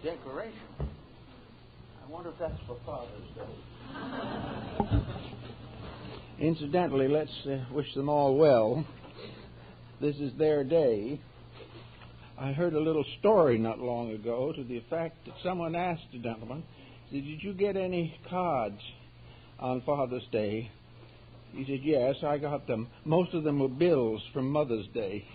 decoration. I wonder if that's for Father's Day. Incidentally, let's wish them all well. This is their day. I heard a little story not long ago to the effect that someone asked a gentleman, "Did you get any cards on Father's Day?" He said, "Yes, I got them. Most of them were bills from Mother's Day."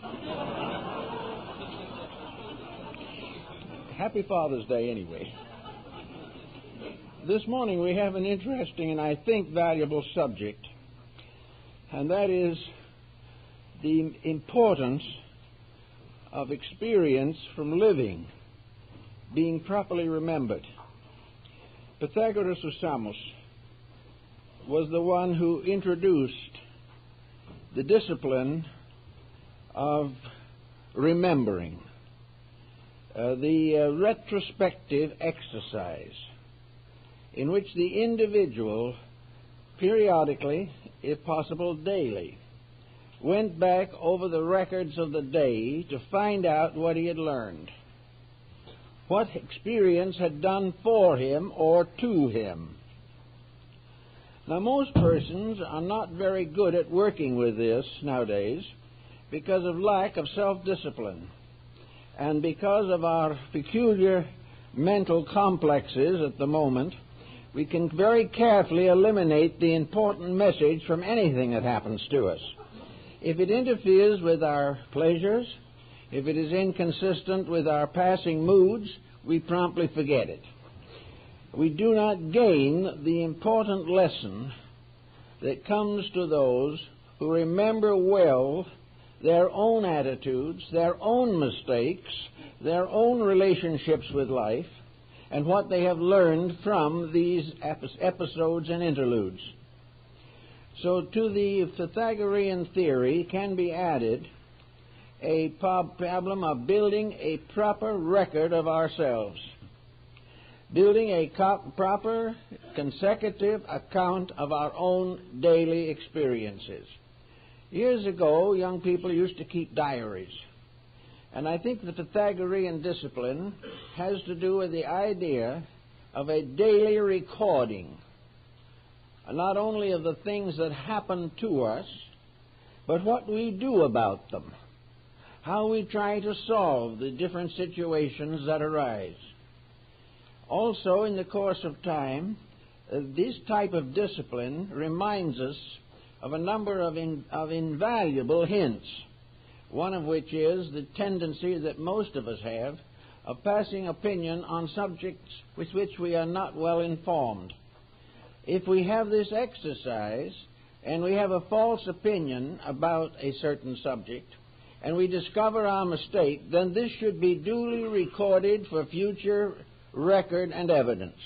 Happy Father's Day anyway. This morning we have an interesting and I think valuable subject, and that is the importance of experience from living being properly remembered. Pythagoras of Samos was the one who introduced the discipline of remembering, the retrospective exercise in which the individual periodically, if possible daily, went back over the records of the day to find out what he had learned, what experience had done for him or to him. Now, most persons are not very good at working with this nowadays because of lack of self-discipline and because of our peculiar mental complexes at the moment. We can very carefully eliminate the important message from anything that happens to us. If it interferes with our pleasures, if it is inconsistent with our passing moods, we promptly forget it. We do not gain the important lesson that comes to those who remember well their own attitudes, their own mistakes, their own relationships with life, and what they have learned from these episodes and interludes. So to the Pythagorean theory can be added a problem of building a proper record of ourselves, building a proper consecutive account of our own daily experiences. Years ago, young people used to keep diaries. And I think the Pythagorean discipline has to do with the idea of a daily recording, not only of the things that happen to us, but what we do about them, how we try to solve the different situations that arise. Also, in the course of time, this type of discipline reminds us of a number of invaluable hints, one of which is the tendency that most of us have of passing opinion on subjects with which we are not well informed. If we have this exercise and we have a false opinion about a certain subject and we discover our mistake, then this should be duly recorded for future record and evidence.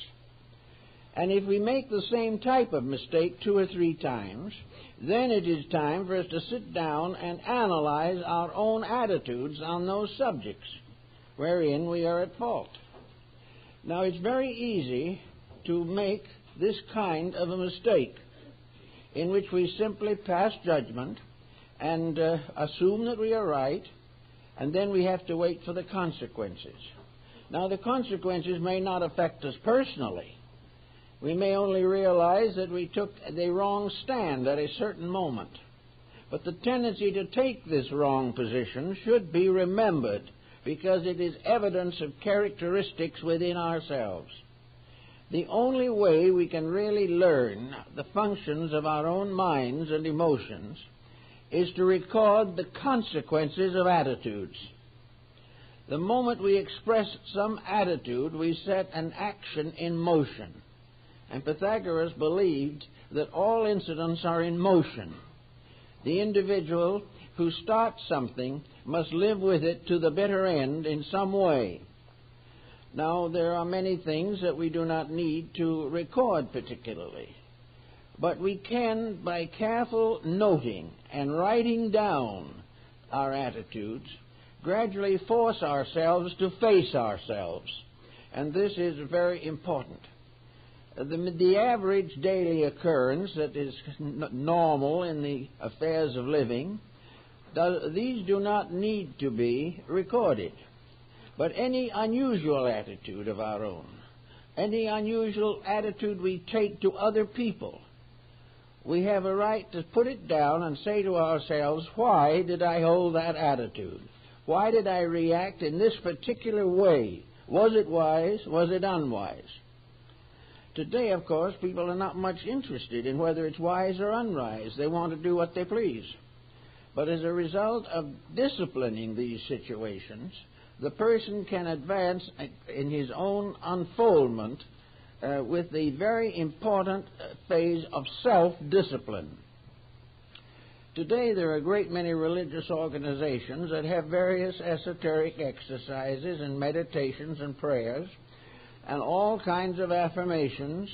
And if we make the same type of mistake 2 or 3 times, then it is time for us to sit down and analyze our own attitudes on those subjects wherein we are at fault. Now, it's very easy to make this kind of a mistake in which we simply pass judgment and assume that we are right, and then we have to wait for the consequences. Now, the consequences may not affect us personally. We may only realize that we took the wrong stand at a certain moment. But the tendency to take this wrong position should be remembered because it is evidence of characteristics within ourselves. The only way we can really learn the functions of our own minds and emotions is to record the consequences of attitudes. The moment we express some attitude, we set an action in motion. And Pythagoras believed that all incidents are in motion. The individual who starts something must live with it to the bitter end in some way. Now, there are many things that we do not need to record particularly, but we can, by careful noting and writing down our attitudes, gradually force ourselves to face ourselves. And this is very important. The average daily occurrence that is normal in the affairs of living, these do not need to be recorded. but any unusual attitude of our own, any unusual attitude we take to other people, we have a right to put it down and say to ourselves, why did I hold that attitude? Why did I react in this particular way? Was it wise? Was it unwise? Today, of course, people are not much interested in whether it's wise or unwise. They want to do what they please. But as a result of disciplining these situations, the person can advance in his own unfoldment with the very important phase of self-discipline. Today there are a great many religious organizations that have various esoteric exercises and meditations and prayers and all kinds of affirmations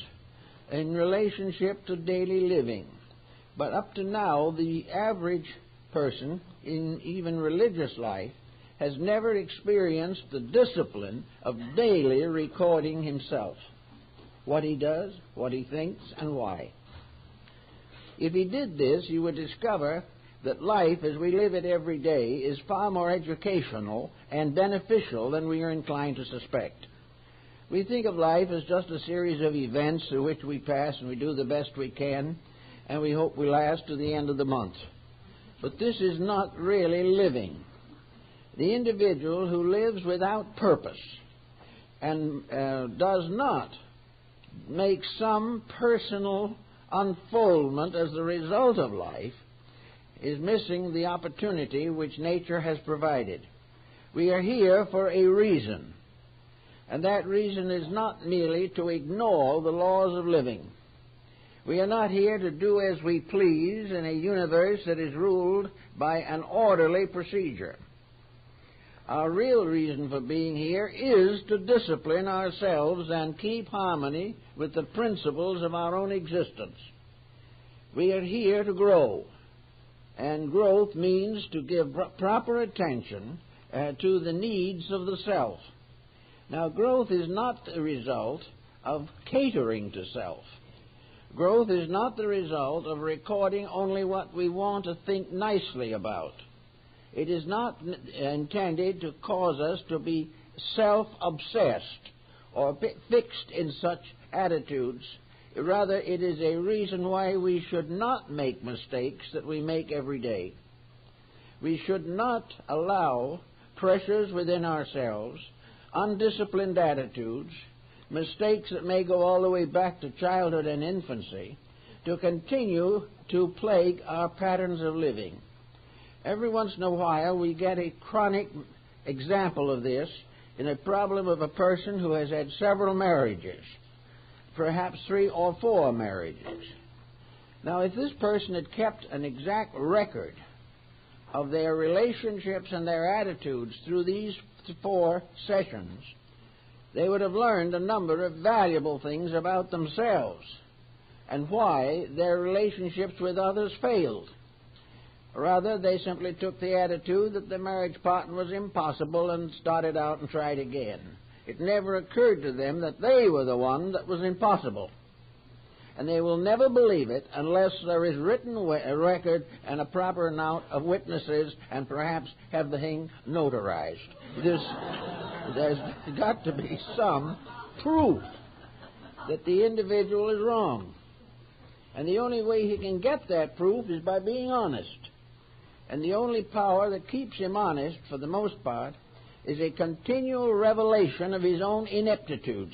in relationship to daily living. But up to now, the average person in even religious life has never experienced the discipline of daily recording himself, what he does, what he thinks, and why. If he did this, you would discover that life as we live it every day is far more educational and beneficial than we are inclined to suspect. We think of life as just a series of events through which we pass and we do the best we can, and we hope we last to the end of the month. But this is not really living. The individual who lives without purpose and does not make some personal unfoldment as the result of life is missing the opportunity which nature has provided. We are here for a reason, and that reason is not merely to ignore the laws of living. We are not here to do as we please in a universe that is ruled by an orderly procedure. Our real reason for being here is to discipline ourselves and keep harmony with the principles of our own existence. We are here to grow, and growth means to give proper attention to the needs of the self. Now, growth is not the result of catering to self. Growth is not the result of recording only what we want to think nicely about. It is not intended to cause us to be self-obsessed or fixed in such attitudes. Rather, it is a reason why we should not make mistakes that we make every day. We should not allow pressures within ourselves, undisciplined attitudes, mistakes that may go all the way back to childhood and infancy, to continue to plague our patterns of living. Every once in a while we get a chronic example of this in a problem of a person who has had several marriages, perhaps 3 or 4 marriages. Now, if this person had kept an exact record of their relationships and their attitudes through these 4 sessions, they would have learned a number of valuable things about themselves and why their relationships with others failed. Rather, they simply took the attitude that the marriage partner was impossible and started out and tried again. It never occurred to them that they were the one that was impossible. And they will never believe it unless there is written a record and a proper amount of witnesses and perhaps have the thing notarized. There's got to be some proof that the individual is wrong. And the only way he can get that proof is by being honest. And the only power that keeps him honest, for the most part, is a continual revelation of his own ineptitudes,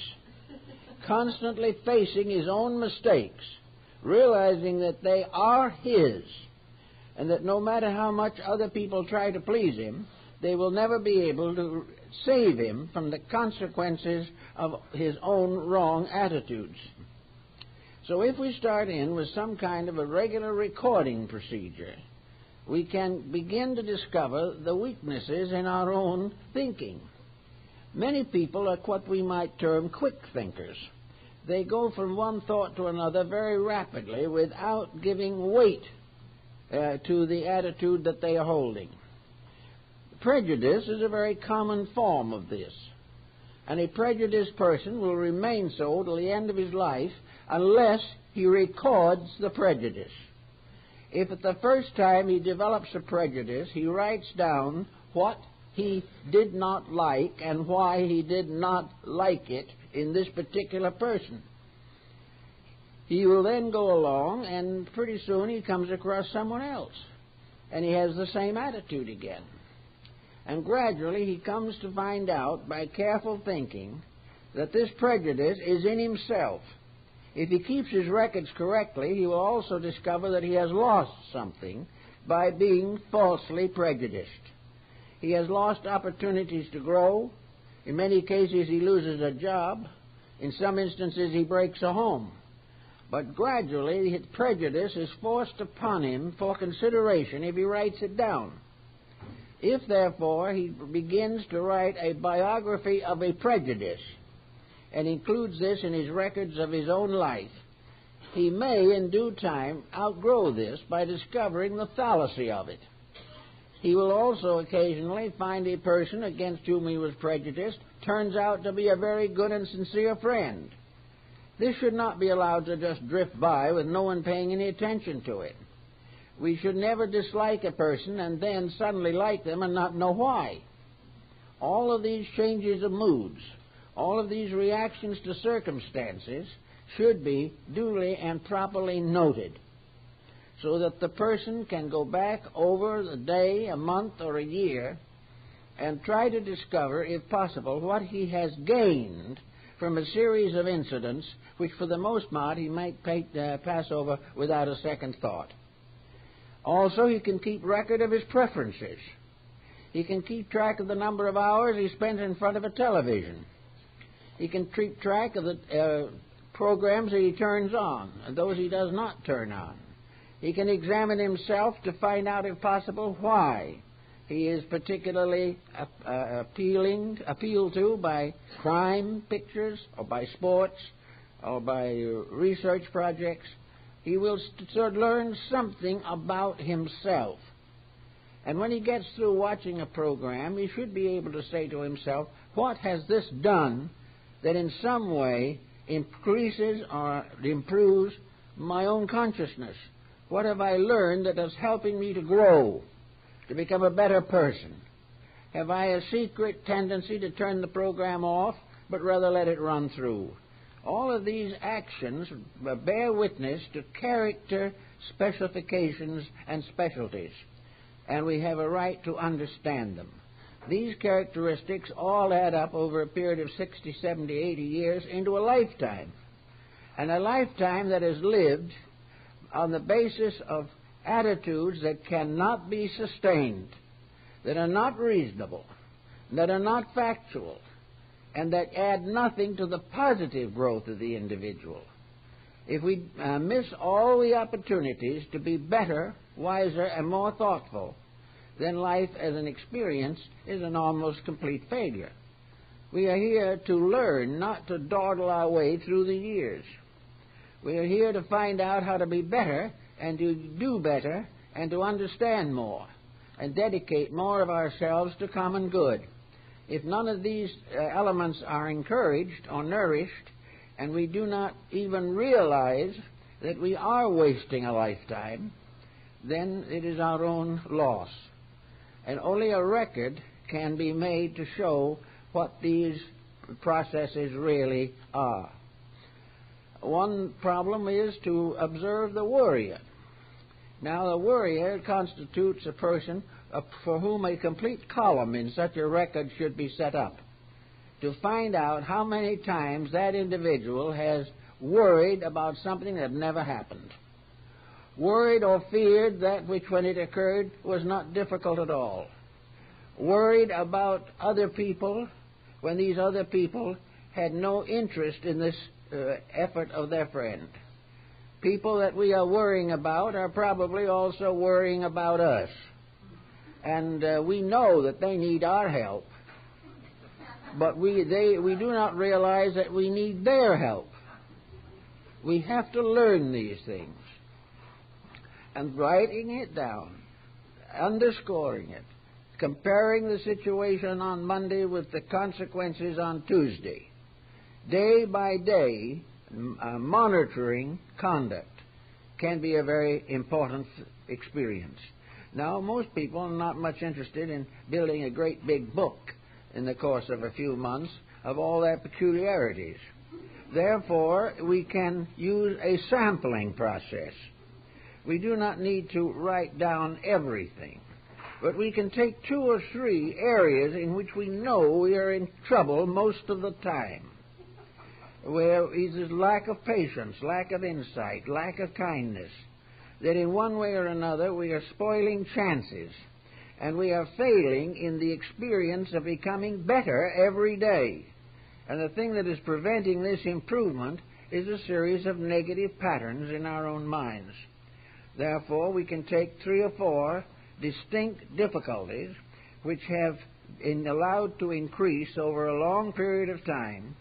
constantly facing his own mistakes, realizing that they are his, and that no matter how much other people try to please him, they will never be able to save him from the consequences of his own wrong attitudes. So if we start in with some kind of a regular recording procedure, we can begin to discover the weaknesses in our own thinking. Many people are what we might term quick thinkers. They go from one thought to another very rapidly without giving weight to the attitude that they are holding. Prejudice is a very common form of this. And a prejudiced person will remain so till the end of his life unless he records the prejudice. If at the first time he develops a prejudice, he writes down what he did not like and why he did not like it in this particular person. He will then go along, and pretty soon he comes across someone else, and he has the same attitude again. And gradually he comes to find out, by careful thinking, that this prejudice is in himself. If he keeps his records correctly, he will also discover that he has lost something by being falsely prejudiced. He has lost opportunities to grow. In many cases he loses a job. In some instances he breaks a home. But gradually his prejudice is forced upon him for consideration if he writes it down. If, therefore, he begins to write a biography of a prejudice and includes this in his records of his own life, he may, in due time, outgrow this by discovering the fallacy of it. He will also occasionally find a person against whom he was prejudiced turns out to be a very good and sincere friend. This should not be allowed to just drift by with no one paying any attention to it. We should never dislike a person and then suddenly like them and not know why. All of these changes of moods, all of these reactions to circumstances should be duly and properly noted, so that the person can go back over the day, a month, or a year and try to discover, if possible, what he has gained from a series of incidents which, for the most part, he might pass over without a second thought. Also, he can keep record of his preferences. He can keep track of the number of hours he spent in front of a television. He can keep track of the programs that he turns on and those he does not turn on. He can examine himself to find out, if possible, why he is particularly appealed to by crime pictures or by sports or by research projects. He will learn something about himself. And when he gets through watching a program, he should be able to say to himself, what has this done that in some way increases or improves my own consciousness? What have I learned that is helping me to grow, to become a better person? Have I a secret tendency to turn the program off, but rather let it run through? All of these actions bear witness to character specifications and specialties, and we have a right to understand them. These characteristics all add up over a period of 60, 70, 80 years into a lifetime, and a lifetime that is lived on the basis of attitudes that cannot be sustained, that are not reasonable, that are not factual, and that add nothing to the positive growth of the individual. If we miss all the opportunities to be better, wiser, and more thoughtful, then life as an experience is an almost complete failure. We are here to learn, not to dawdle our way through the years. We are here to find out how to be better and to do better and to understand more and dedicate more of ourselves to common good. If none of these elements are encouraged or nourished, and we do not even realize that we are wasting a lifetime, then it is our own loss. And only a record can be made to show what these processes really are. One problem is to observe the worrier. Now, the worrier constitutes a person for whom a complete column in such a record should be set up, to find out how many times that individual has worried about something that never happened, worried or feared that which, when it occurred, was not difficult at all, worried about other people when these other people had no interest in this effort of their friend. People that we are worrying about are probably also worrying about us. And we know that they need our help, but we do not realize that we need their help. We have to learn these things. And writing it down, underscoring it, comparing the situation on Monday with the consequences on Tuesday, day by day, monitoring conduct can be a very important experience. Now, most people are not much interested in building a great big book in the course of a few months of all their peculiarities. Therefore, we can use a sampling process. We do not need to write down everything, but we can take 2 or 3 areas in which we know we are in trouble most of the time, where there's lack of patience, lack of insight, lack of kindness, that in one way or another we are spoiling chances, and we are failing in the experience of becoming better every day. And the thing that is preventing this improvement is a series of negative patterns in our own minds. Therefore, we can take 3 or 4 distinct difficulties which have been allowed to increase over a long period of time,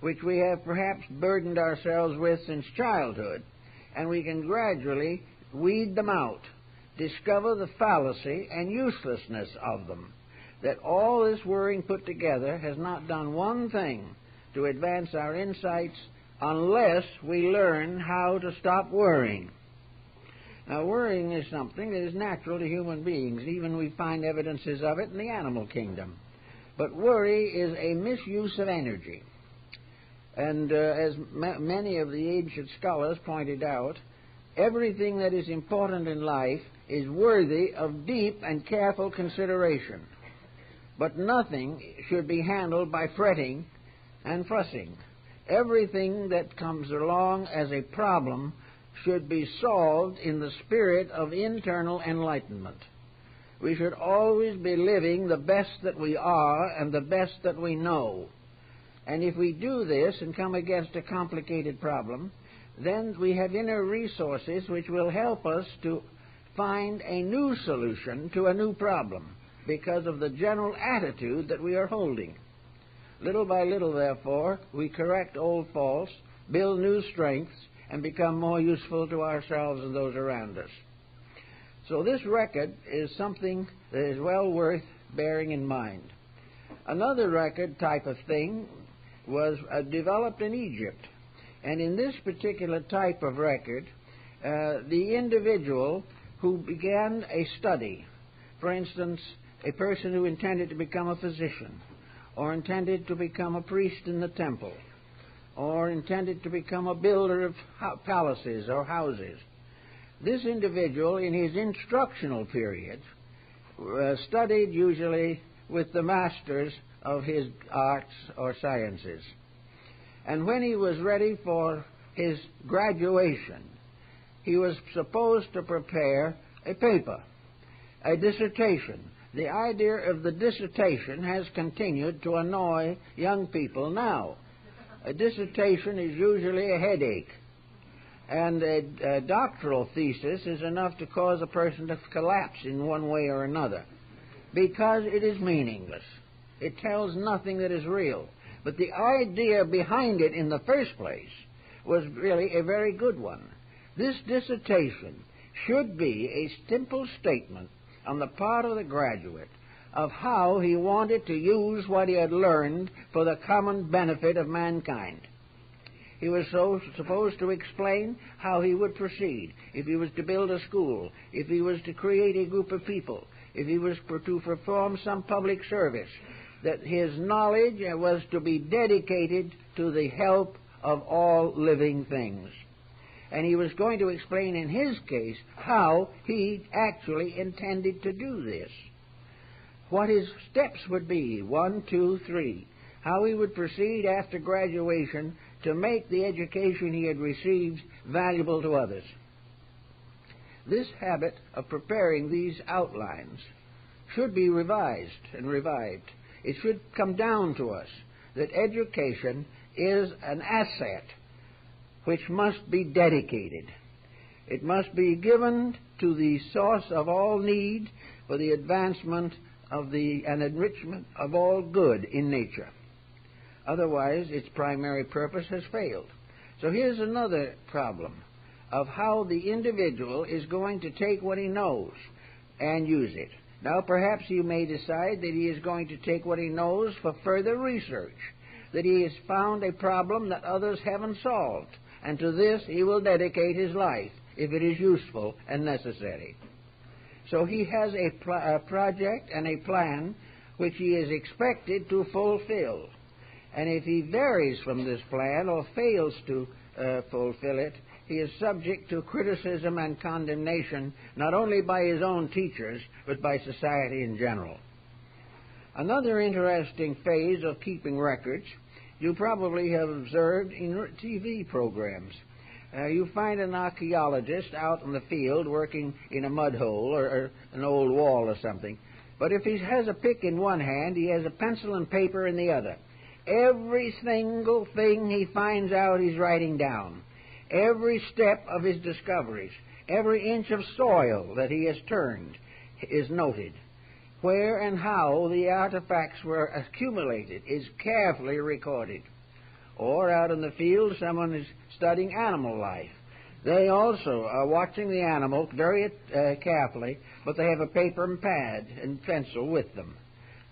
which we have perhaps burdened ourselves with since childhood, and we can gradually weed them out, discover the fallacy and uselessness of them, that all this worrying put together has not done one thing to advance our insights unless we learn how to stop worrying. Now, worrying is something that is natural to human beings. Even we find evidences of it in the animal kingdom. But worry is a misuse of energy. And as many of the ancient scholars pointed out, everything that is important in life is worthy of deep and careful consideration. But nothing should be handled by fretting and fussing. Everything that comes along as a problem should be solved in the spirit of internal enlightenment. We should always be living the best that we are and the best that we know. And if we do this and come against a complicated problem, then we have inner resources which will help us to find a new solution to a new problem because of the general attitude that we are holding. Little by little, therefore, we correct old faults, build new strengths, and become more useful to ourselves and those around us. So this record is something that is well worth bearing in mind. Another record type of thing was developed in Egypt. And in this particular type of record, the individual who began a study, for instance, a person who intended to become a physician, or intended to become a priest in the temple, or intended to become a builder of palaces or houses. This individual, in his instructional period, studied usually with the masters of his arts or sciences. And when he was ready for his graduation, he was supposed to prepare a paper, a dissertation. The idea of the dissertation has continued to annoy young people now. A dissertation is usually a headache, and a doctoral thesis is enough to cause a person to collapse in one way or another, because it is meaningless. It tells nothing that is real. But the idea behind it in the first place was really a very good one. This dissertation should be a simple statement on the part of the graduate of how he wanted to use what he had learned for the common benefit of mankind. He was supposed to explain how he would proceed, if he was to build a school, if he was to create a group of people, if he was to perform some public service, that his knowledge was to be dedicated to the help of all living things. And he was going to explain in his case how he actually intended to do this, what his steps would be, 1, 2, 3, how he would proceed after graduation to make the education he had received valuable to others. This habit of preparing these outlines should be revised and revived. It should come down to us that education is an asset which must be dedicated. It must be given to the source of all need for the advancement of and enrichment of all good in nature. Otherwise, its primary purpose has failed. So here's another problem of how the individual is going to take what he knows and use it. Now, perhaps you may decide that he is going to take what he knows for further research, that he has found a problem that others haven't solved, and to this he will dedicate his life if it is useful and necessary. So he has a project and a plan which he is expected to fulfill. And if he varies from this plan or fails to fulfill it, he is subject to criticism and condemnation, not only by his own teachers, but by society in general. Another interesting phase of keeping records you probably have observed in TV programs. You find an archaeologist out in the field working in a mud hole or an old wall or something. But if he has a pick in one hand, he has a pencil and paper in the other. Every single thing he finds out he's writing down. Every step of his discoveries, every inch of soil that he has turned is noted. Where and how the artifacts were accumulated is carefully recorded. Or out in the field, someone is studying animal life. They also are watching the animal very carefully, but they have a paper and pad and pencil with them.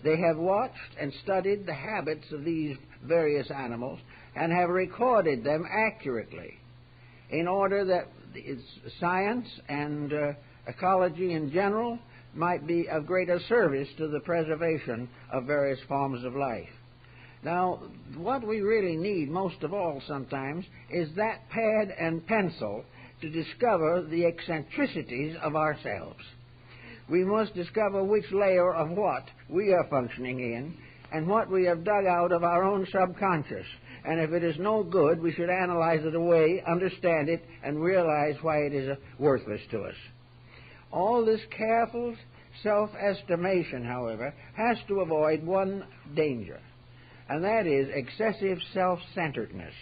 They have watched and studied the habits of these various animals and have recorded them accurately in order that science and ecology in general might be of greater service to the preservation of various forms of life. Now, what we really need most of all sometimes is that pad and pencil to discover the eccentricities of ourselves. We must discover which layer of what we are functioning in and what we have dug out of our own subconscious. And if it is no good, we should analyze it away, understand it, and realize why it is worthless to us. All this careful self-estimation, however, has to avoid one danger, and that is excessive self-centeredness.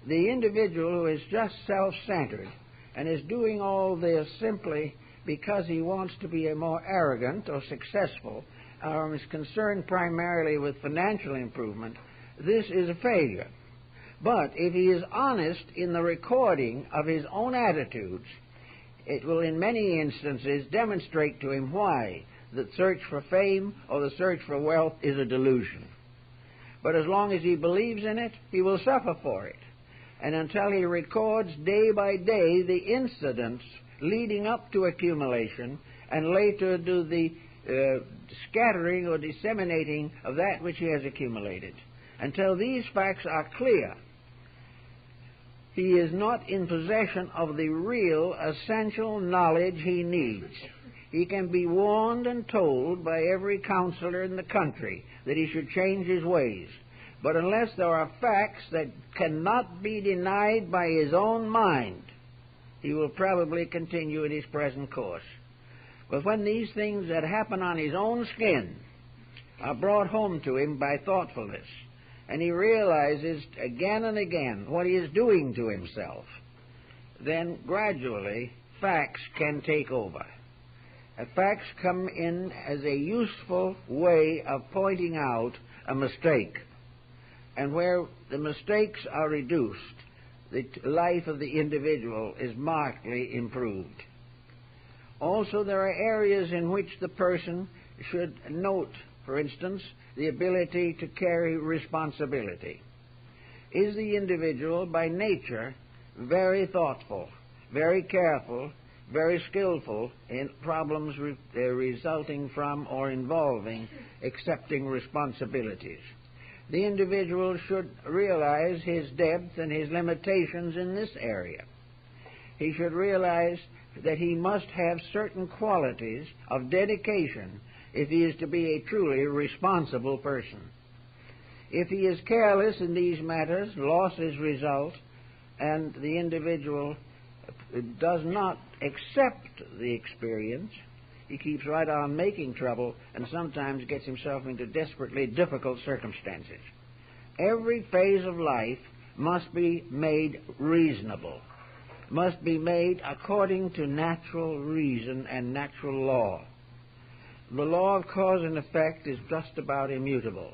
The individual who is just self-centered and is doing all this simply because he wants to be more arrogant or successful, or is concerned primarily with financial improvement, this is a failure. But if he is honest in the recording of his own attitudes, it will in many instances demonstrate to him why the search for fame or the search for wealth is a delusion. But as long as he believes in it, he will suffer for it. And until he records day by day the incidents leading up to accumulation and later do the scattering or disseminating of that which he has accumulated, until these facts are clear, he is not in possession of the real essential knowledge he needs. He can be warned and told by every counselor in the country that he should change his ways. But unless there are facts that cannot be denied by his own mind, he will probably continue in his present course. But when these things that happen on his own skin are brought home to him by thoughtfulness, and he realizes again and again what he is doing to himself, then gradually facts can take over. Facts come in as a useful way of pointing out a mistake. And where the mistakes are reduced, the life of the individual is markedly improved. Also, there are areas in which the person should note, for instance, the ability to carry responsibility. Is the individual by nature very thoughtful, very careful, very skillful in problems resulting from or involving accepting responsibilities? The individual should realize his depth and his limitations in this area. He should realize that he must have certain qualities of dedication if he is to be a truly responsible person. If he is careless in these matters, losses result, and the individual does not accept the experience. He keeps right on making trouble and sometimes gets himself into desperately difficult circumstances. Every phase of life must be made reasonable, must be made according to natural reason and natural law. The law of cause and effect is just about immutable.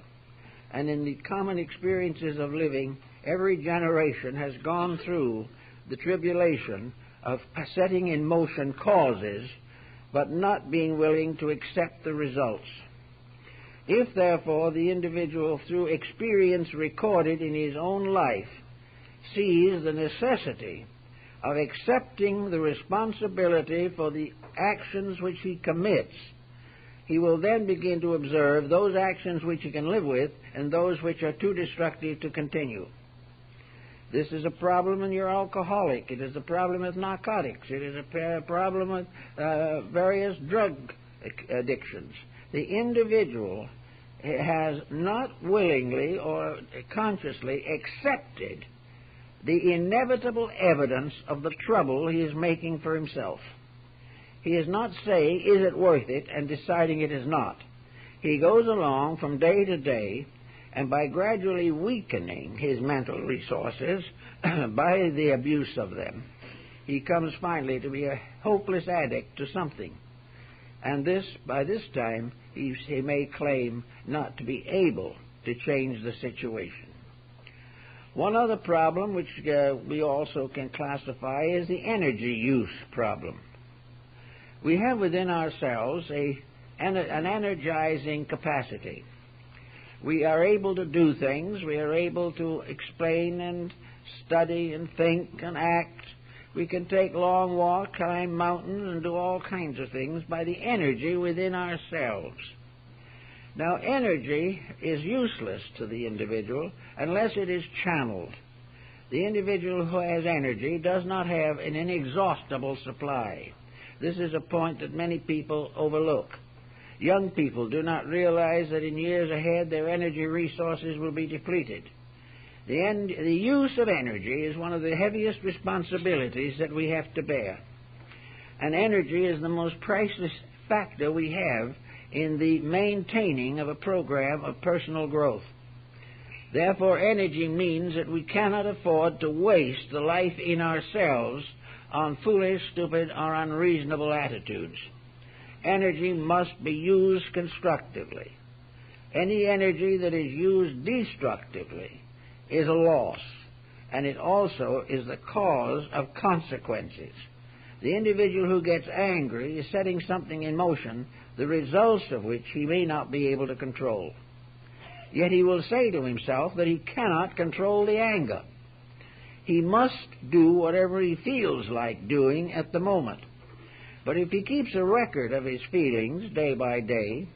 And in the common experiences of living, every generation has gone through the tribulation of setting in motion causes, but not being willing to accept the results. If, therefore, the individual, through experience recorded in his own life, sees the necessity of accepting the responsibility for the actions which he commits, he will then begin to observe those actions which he can live with and those which are too destructive to continue. This is a problem when you're alcoholic. It is a problem with narcotics. It is a problem with various drug addictions. The individual has not willingly or consciously accepted the inevitable evidence of the trouble he is making for himself. He is not saying, is it worth it, and deciding it is not. He goes along from day to day, and by gradually weakening his mental resources by the abuse of them, he comes finally to be a hopeless addict to something. And by this time, he may claim not to be able to change the situation. One other problem which we also can classify is the energy use problem. We have within ourselves an energizing capacity. We are able to do things. We are able to explain and study and think and act. We can take long walks, climb mountains, and do all kinds of things by the energy within ourselves. Now, energy is useless to the individual unless it is channeled. The individual who has energy does not have an inexhaustible supply. This is a point that many people overlook. Young people do not realize that in years ahead their energy resources will be depleted. The use of energy is one of the heaviest responsibilities that we have to bear. And energy is the most priceless factor we have in the maintaining of a program of personal growth. Therefore, energy means that we cannot afford to waste the life in ourselves on foolish, stupid, or unreasonable attitudes. Energy must be used constructively. Any energy that is used destructively is a loss, and it also is the cause of consequences. The individual who gets angry is setting something in motion, the results of which he may not be able to control. Yet he will say to himself that he cannot control the anger. He must do whatever he feels like doing at the moment. But if he keeps a record of his feelings day by day,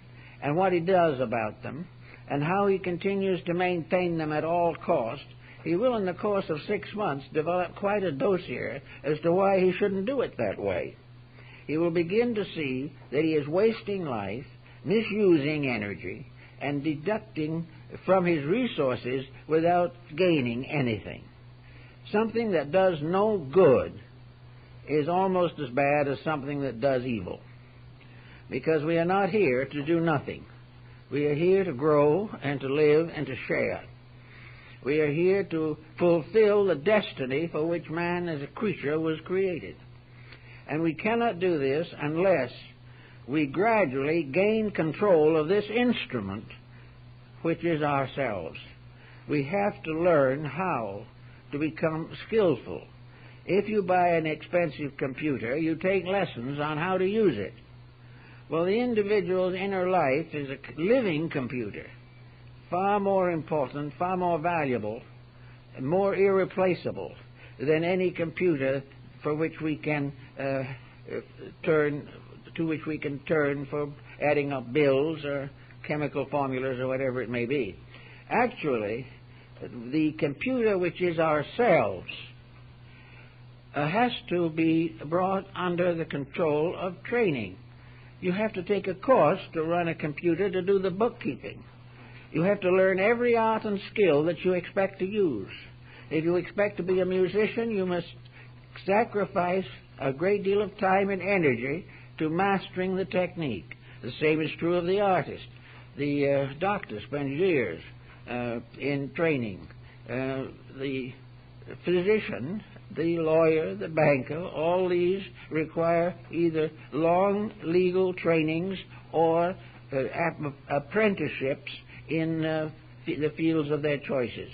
and what he does about them, and how he continues to maintain them at all cost, he will in the course of 6 months develop quite a dossier as to why he shouldn't do it that way. He will begin to see that he is wasting life, misusing energy, and deducting from his resources without gaining anything. Something that does no good is almost as bad as something that does evil, because we are not here to do nothing. We are here to grow and to live and to share. We are here to fulfill the destiny for which man as a creature was created. And we cannot do this unless we gradually gain control of this instrument, which is ourselves. We have to learn how to become skillful. If you buy an expensive computer, you take lessons on how to use it. Well, the individual's inner life is a living computer, far more important, far more valuable, and more irreplaceable than any computer for which we can turn for adding up bills or chemical formulas or whatever it may be. Actually, the computer which is ourselves has to be brought under the control of training. You have to take a course to run a computer to do the bookkeeping. You have to learn every art and skill that you expect to use. If you expect to be a musician, you must sacrifice a great deal of time and energy to mastering the technique. The same is true of the artist. The doctor spends years in training. The physician, the lawyer, the banker, all these require either long legal trainings or apprenticeships in the fields of their choices.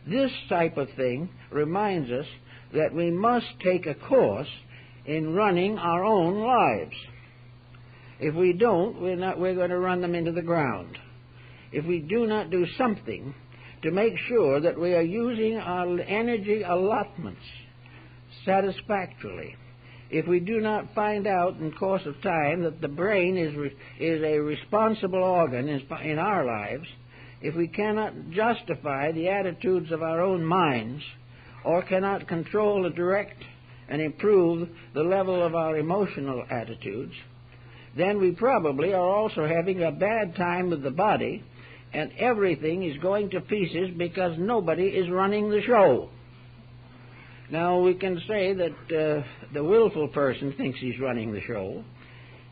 This type of thing reminds us that we must take a course in running our own lives. If we don't, we're going to run them into the ground. If we do not do something to make sure that we are using our energy allotments satisfactorily, if we do not find out in course of time that the brain is a responsible organ in our lives, if we cannot justify the attitudes of our own minds, or cannot control and direct and improve the level of our emotional attitudes, then we probably are also having a bad time with the body, and everything is going to pieces because nobody is running the show. Now, we can say that the willful person thinks he's running the show.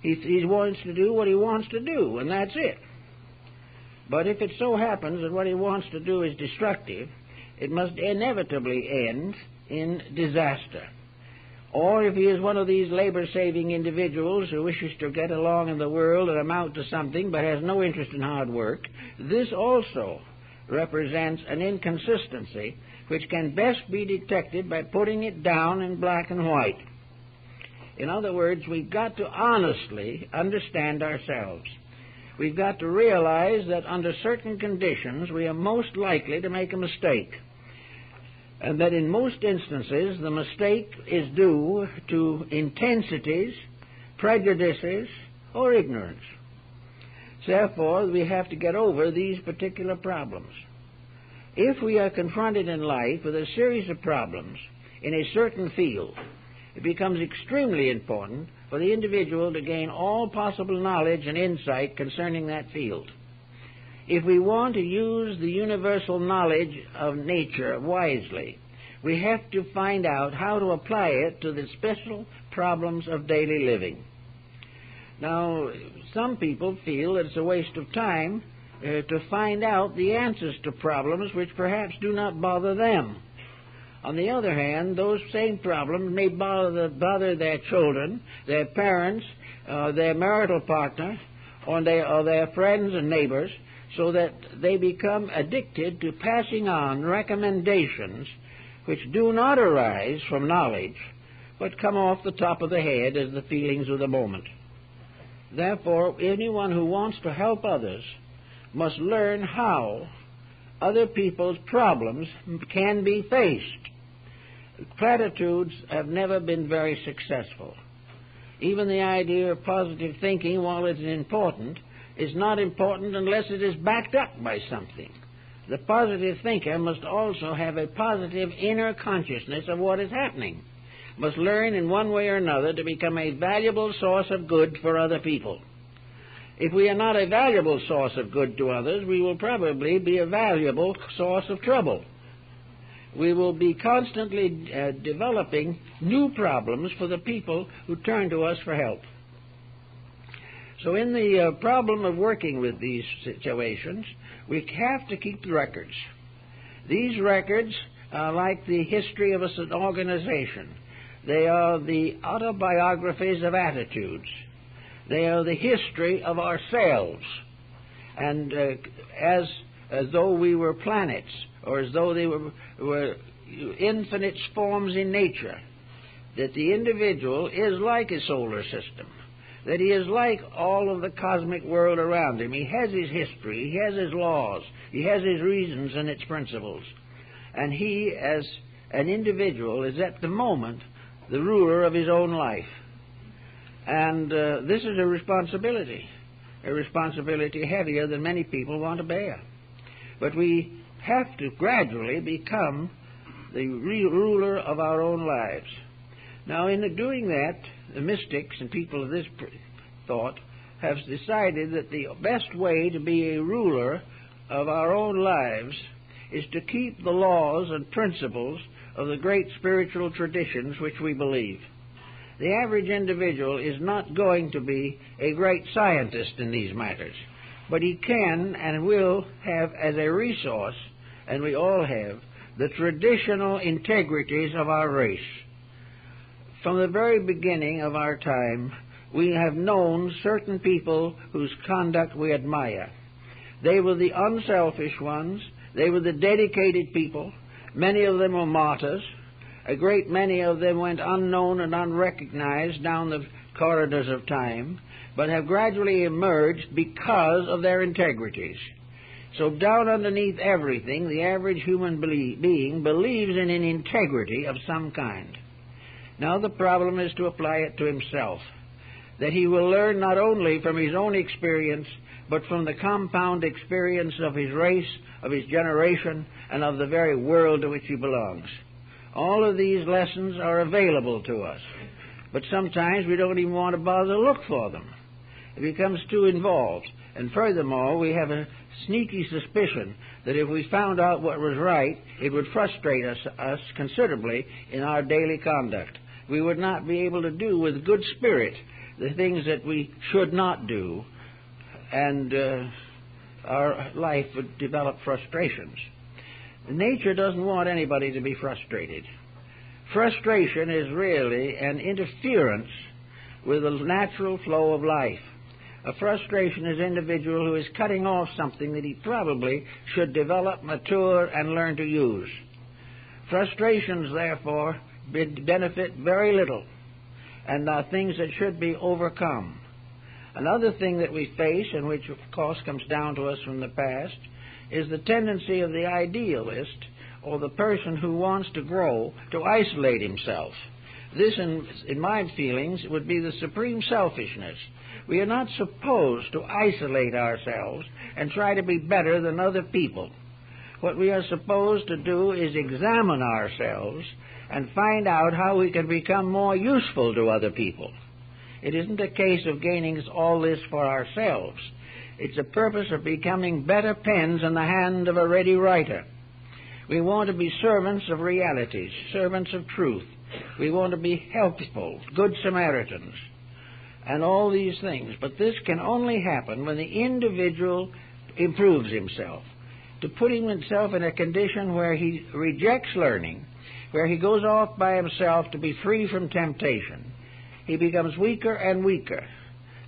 He wants to do what he wants to do, and that's it. But if it so happens that what he wants to do is destructive, it must inevitably end in disaster. Or if he is one of these labor-saving individuals who wishes to get along in the world and amount to something but has no interest in hard work, this also represents an inconsistency which can best be detected by putting it down in black and white. In other words, we've got to honestly understand ourselves. We've got to realize that under certain conditions we are most likely to make a mistake, and that in most instances the mistake is due to intensities, prejudices, or ignorance. Therefore, we have to get over these particular problems. If we are confronted in life with a series of problems in a certain field, it becomes extremely important for the individual to gain all possible knowledge and insight concerning that field. If we want to use the universal knowledge of nature wisely, we have to find out how to apply it to the special problems of daily living. Now, some people feel that it's a waste of time to find out the answers to problems which perhaps do not bother them. On the other hand, those same problems may bother their children, their parents, their marital partner, or their friends and neighbors, so that they become addicted to passing on recommendations which do not arise from knowledge, but come off the top of the head as the feelings of the moment. Therefore, anyone who wants to help others must learn how other people's problems can be faced. Platitudes have never been very successful. Even the idea of positive thinking, while it is important, is not important unless it is backed up by something. The positive thinker must also have a positive inner consciousness of what is happening, must learn in one way or another to become a valuable source of good for other people. If we are not a valuable source of good to others, we will probably be a valuable source of trouble. We will be constantly developing new problems for the people who turn to us for help. So in the problem of working with these situations, we have to keep the records. These records are like the history of an organization. They are the autobiographies of attitudes. They are the history of ourselves. And as though we were planets, or as though they were infinite forms in nature, that the individual is like a solar system, that he is like all of the cosmic world around him. He has his history, he has his laws, he has his reasons and its principles. And he, as an individual, is at the moment the ruler of his own life. And this is a responsibility heavier than many people want to bear. But we have to gradually become the ruler of our own lives. Now, in doing that, the mystics and people of this thought have decided that the best way to be a ruler of our own lives is to keep the laws and principles of the great spiritual traditions which we believe. The average individual is not going to be a great scientist in these matters, but he can and will have as a resource, and we all have, the traditional integrities of our race. From the very beginning of our time, we have known certain people whose conduct we admire. They were the unselfish ones. They were the dedicated people. Many of them were martyrs. A great many of them went unknown and unrecognized down the corridors of time, but have gradually emerged because of their integrities. So down underneath everything, the average human being believes in an integrity of some kind. Now the problem is to apply it to himself, that he will learn not only from his own experience, but from the compound experience of his race, of his generation, and of the very world to which he belongs. All of these lessons are available to us, but sometimes we don't even want to bother to look for them. It becomes too involved. And furthermore, we have a sneaky suspicion that if we found out what was right, it would frustrate us considerably in our daily conduct. We would not be able to do with good spirit the things that we should not do, and our life would develop frustrations. Nature doesn't want anybody to be frustrated. Frustration is really an interference with the natural flow of life. A frustration is an individual who is cutting off something that he probably should develop, mature, and learn to use. Frustrations, therefore, benefit very little and are things that should be overcome. Another thing that we face, and which of course comes down to us from the past, is the tendency of the idealist, or the person who wants to grow, to isolate himself. This, in my feelings, would be the supreme selfishness. We are not supposed to isolate ourselves and try to be better than other people. What we are supposed to do is examine ourselves and find out how we can become more useful to other people. It isn't a case of gaining all this for ourselves. It's a purpose of becoming better pens in the hand of a ready writer. We want to be servants of realities, servants of truth. We want to be helpful, good Samaritans, and all these things. But this can only happen when the individual improves himself. To put himself in a condition where he rejects learning, where he goes off by himself to be free from temptation, he becomes weaker and weaker,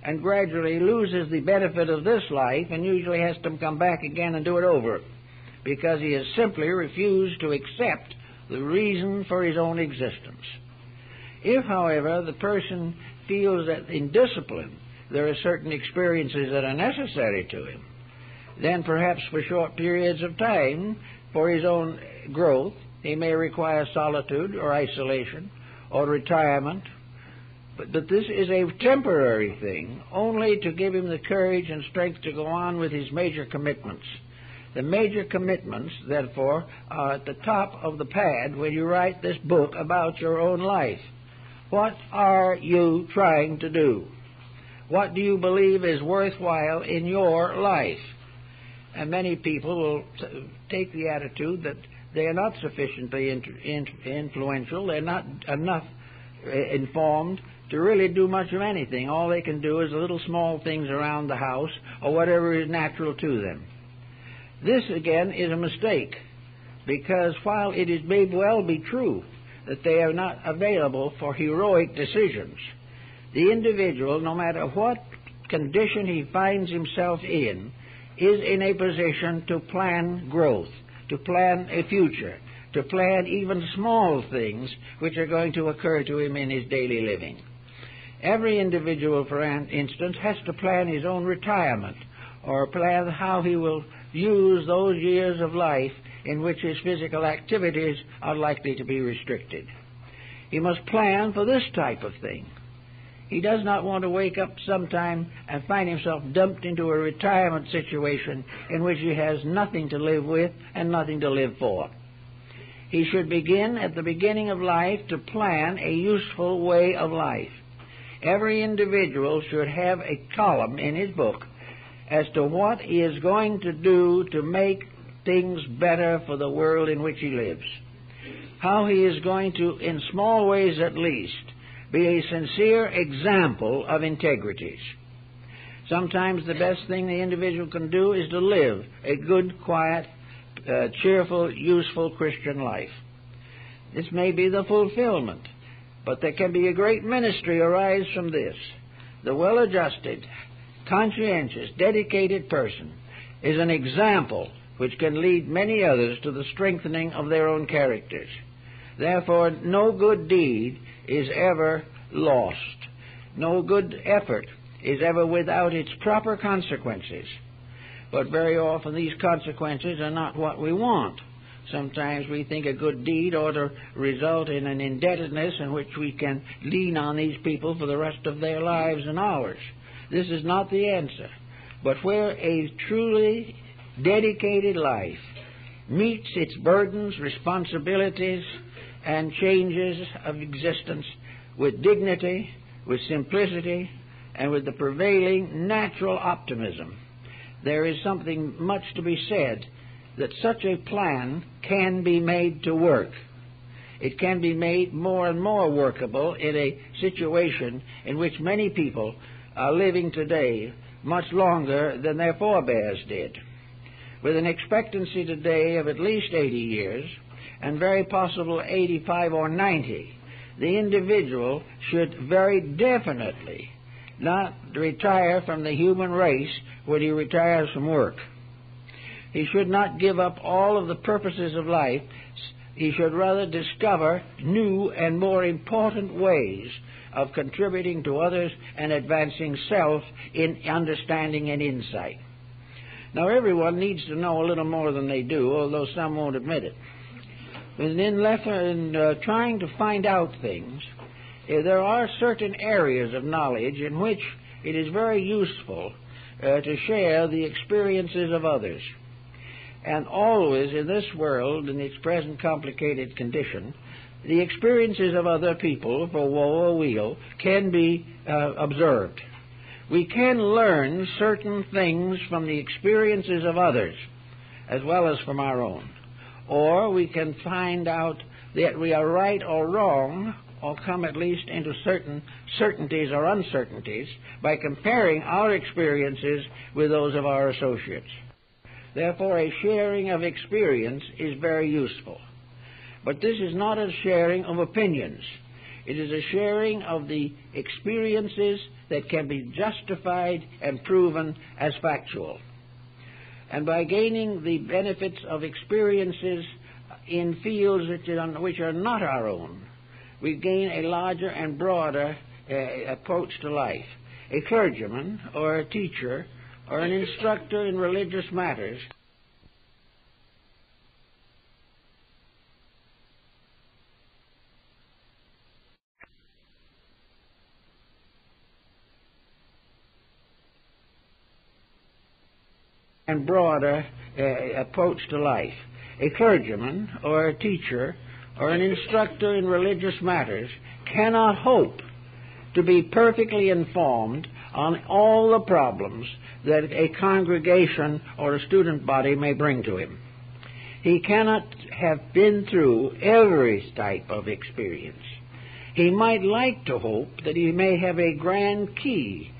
and gradually loses the benefit of this life and usually has to come back again and do it over, because he has simply refused to accept the reason for his own existence. If, however, the person feels that in discipline there are certain experiences that are necessary to him, then perhaps for short periods of time, for his own growth, he may require solitude or isolation or retirement. But this is a temporary thing, only to give him the courage and strength to go on with his major commitments. The major commitments, therefore, are at the top of the pad when you write this book about your own life. What are you trying to do? What do you believe is worthwhile in your life? And many people will take the attitude that they are not sufficiently influential, they're not enough informed to really do much of anything. All they can do is little small things around the house or whatever is natural to them. This, again, is a mistake, because while it may well be true that they are not available for heroic decisions, the individual, no matter what condition he finds himself in, is in a position to plan growth, to plan a future, to plan even small things which are going to occur to him in his daily living. Every individual, for instance, has to plan his own retirement, or plan how he will use those years of life in which his physical activities are likely to be restricted. He must plan for this type of thing. He does not want to wake up sometime and find himself dumped into a retirement situation in which he has nothing to live with and nothing to live for. He should begin at the beginning of life to plan a useful way of life. Every individual should have a column in his book as to what he is going to do to make things better for the world in which he lives. How he is going to, in small ways at least, be a sincere example of integrities. Sometimes the best thing the individual can do is to live a good, quiet, cheerful, useful Christian life. This may be the fulfillment, but there can be a great ministry arise from this. The well-adjusted, conscientious, dedicated person is an example which can lead many others to the strengthening of their own characters. Therefore, no good deed is ever lost. No good effort is ever without its proper consequences. But very often these consequences are not what we want. Sometimes we think a good deed ought to result in an indebtedness in which we can lean on these people for the rest of their lives and ours. This is not the answer. But where a truly dedicated life meets its burdens, responsibilities, and changes of existence with dignity, with simplicity, and with the prevailing natural optimism, there is something much to be said that such a plan can be made to work. It can be made more and more workable in a situation in which many people are living today much longer than their forebears did. With an expectancy today of at least 80 years, and very possible 85 or 90, the individual should very definitely not retire from the human race when he retires from work. He should not give up all of the purposes of life. He should rather discover new and more important ways of contributing to others and advancing self in understanding and insight. Now, everyone needs to know a little more than they do, although some won't admit it. And in trying to find out things, there are certain areas of knowledge in which it is very useful to share the experiences of others. And always in this world, in its present complicated condition, the experiences of other people, for woe or weal, can be observed. We can learn certain things from the experiences of others, as well as from our own. Or we can find out that we are right or wrong, or come at least into certain certainties or uncertainties by comparing our experiences with those of our associates. Therefore, a sharing of experience is very useful. But this is not a sharing of opinions. It is a sharing of the experiences that can be justified and proven as factual. And by gaining the benefits of experiences in fields which are not our own, we gain a larger and broader approach to life. A clergyman or a teacher or an instructor in religious matters and broader approach to life. A clergyman or a teacher or an instructor in religious matters cannot hope to be perfectly informed on all the problems that a congregation or a student body may bring to him. He cannot have been through every type of experience. He might like to hope that he may have a grand key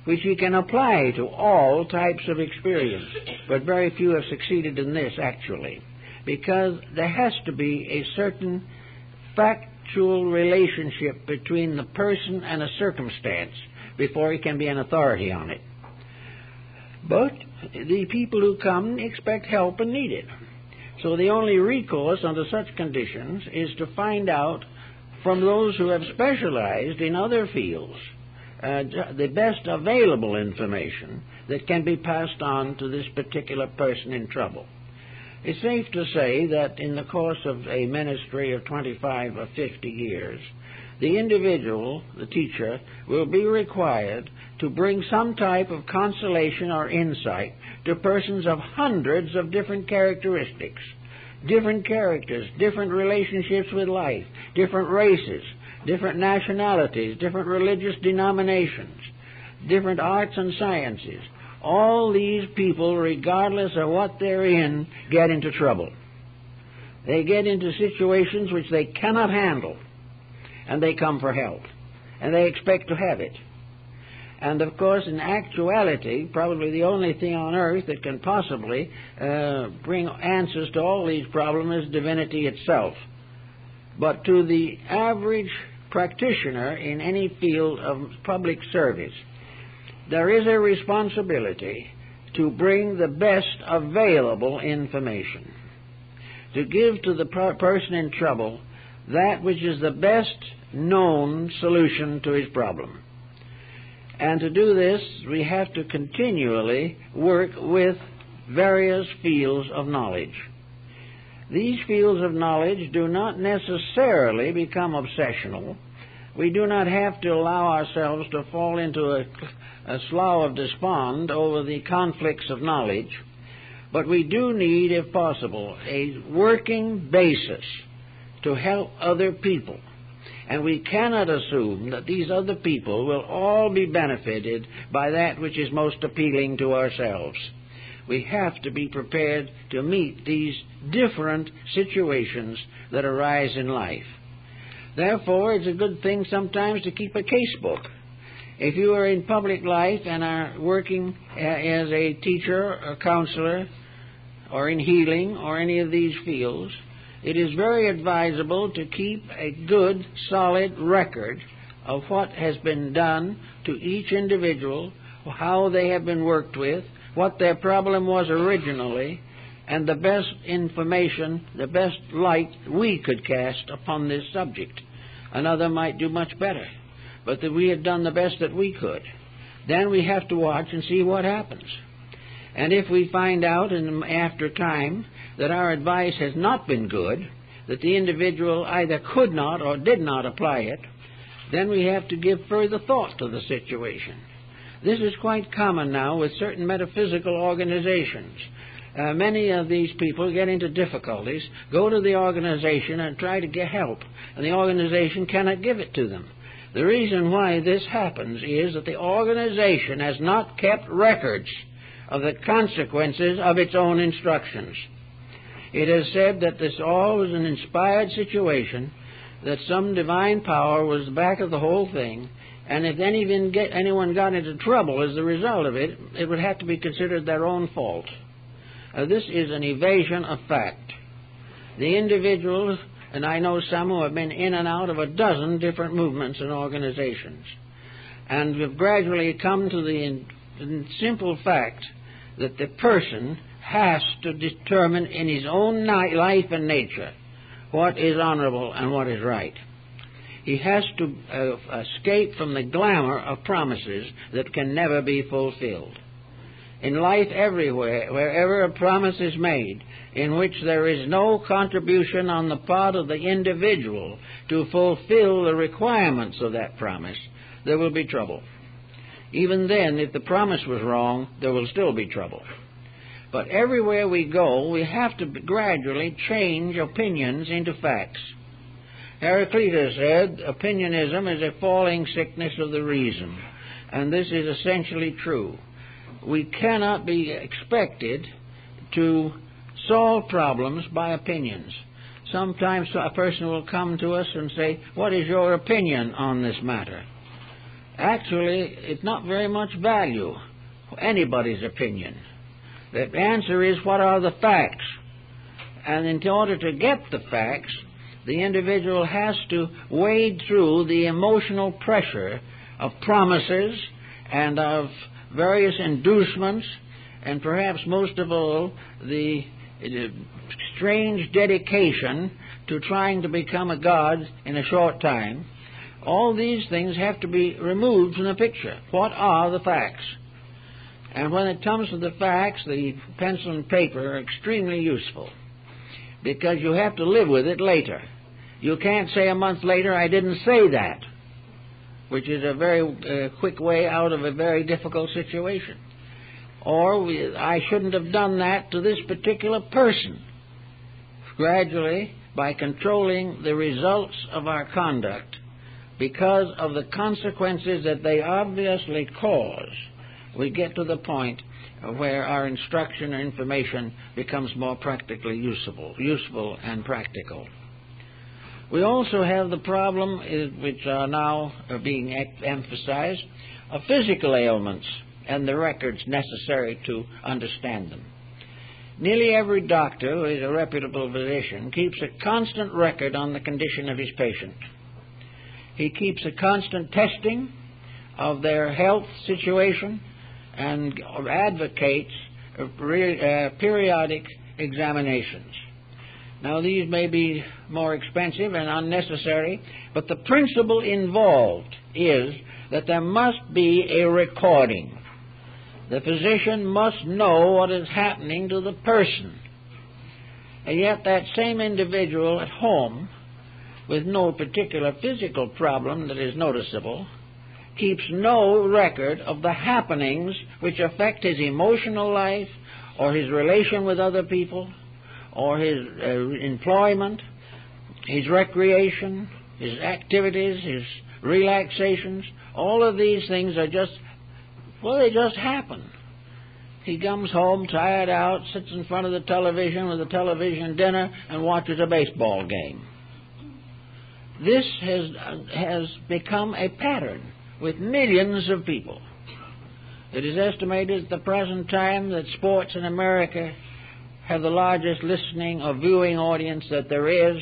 which he can apply to all types of experience, but very few have succeeded in this, actually, because there has to be a certain factual relationship between the person and a circumstance before he can be an authority on it. But the people who come expect help and need it. So the only recourse under such conditions is to find out from those who have specialized in other fields the best available information that can be passed on to this particular person in trouble. It's safe to say that in the course of a ministry of 25 or 50 years, the individual, the teacher, will be required to bring some type of consolation or insight to persons of hundreds of different characteristics, different characters, different relationships with life, different races, different nationalities, different religious denominations, different arts and sciences. All these people, regardless of what they're in, get into trouble. They get into situations which they cannot handle, and they come for help, and they expect to have it. And, of course, in actuality, probably the only thing on earth that can possibly bring answers to all these problems is divinity itself. But to the average practitioner in any field of public service, there is a responsibility to bring the best available information, to give to the person in trouble that which is the best known solution to his problem. And to do this, we have to continually work with various fields of knowledge. These fields of knowledge do not necessarily become obsessional. We do not have to allow ourselves to fall into a slough of despond over the conflicts of knowledge, but we do need, if possible, a working basis to help other people. And we cannot assume that these other people will all be benefited by that which is most appealing to ourselves. We have to be prepared to meet these different situations that arise in life. Therefore, it's a good thing sometimes to keep a case book. If you are in public life and are working as a teacher or counselor or in healing or any of these fields, it is very advisable to keep a good, solid record of what has been done to each individual, how they have been worked with, what their problem was originally, and the best information, the best light we could cast upon this subject. Another might do much better, but that we had done the best that we could. Then we have to watch and see what happens. And if we find out in after time that our advice has not been good, that the individual either could not or did not apply it, then we have to give further thought to the situation. This is quite common now with certain metaphysical organizations. Many of these people get into difficulties, go to the organization and try to get help, and the organization cannot give it to them. The reason why this happens is that the organization has not kept records of the consequences of its own instructions. It is said that this all was an inspired situation, that some divine power was the back of the whole thing, and if anyone got into trouble as a result of it, it would have to be considered their own fault. This is an evasion of fact. The individuals, and I know some who have been in and out of a dozen different movements and organizations, and have gradually come to the simple fact that the person has to determine in his own life and nature what is honorable and what is right. He has to escape from the glamour of promises that can never be fulfilled. In life everywhere, wherever a promise is made, in which there is no contribution on the part of the individual to fulfill the requirements of that promise, there will be trouble. Even then, if the promise was wrong, there will still be trouble. But everywhere we go, we have to gradually change opinions into facts. Heraclitus said, opinionism is a falling sickness of the reason, and this is essentially true. We cannot be expected to solve problems by opinions. Sometimes a person will come to us and say, what is your opinion on this matter? Actually, it's not very much value, anybody's opinion. The answer is, what are the facts? And in order to get the facts, the individual has to wade through the emotional pressure of promises and of various inducements, and perhaps most of all, the strange dedication to trying to become a god in a short time. All these things have to be removed from the picture. What are the facts? And when it comes to the facts, the pencil and paper are extremely useful, because you have to live with it later. You can't say a month later, I didn't say that, which is a very quick way out of a very difficult situation. Or, I shouldn't have done that to this particular person. Gradually, by controlling the results of our conduct, because of the consequences that they obviously cause, we get to the point where our instruction or information becomes more practically useful and practical. We also have the problem, which are now being emphasized, of physical ailments and the records necessary to understand them. Nearly every doctor who is a reputable physician keeps a constant record on the condition of his patient. He keeps a constant testing of their health situation and advocates periodic examinations. Now, these may be more expensive and unnecessary, but the principle involved is that there must be a recording. The physician must know what is happening to the person. And yet that same individual at home, with no particular physical problem that is noticeable, keeps no record of the happenings which affect his emotional life or his relation with other people or his employment, his recreation, his activities, his relaxations. All of these things are just, well, they just happen. He comes home tired out, sits in front of the television with a television dinner, and watches a baseball game. This has become a pattern with millions of people. It is estimated at the present time that sports in America have the largest listening or viewing audience that there is,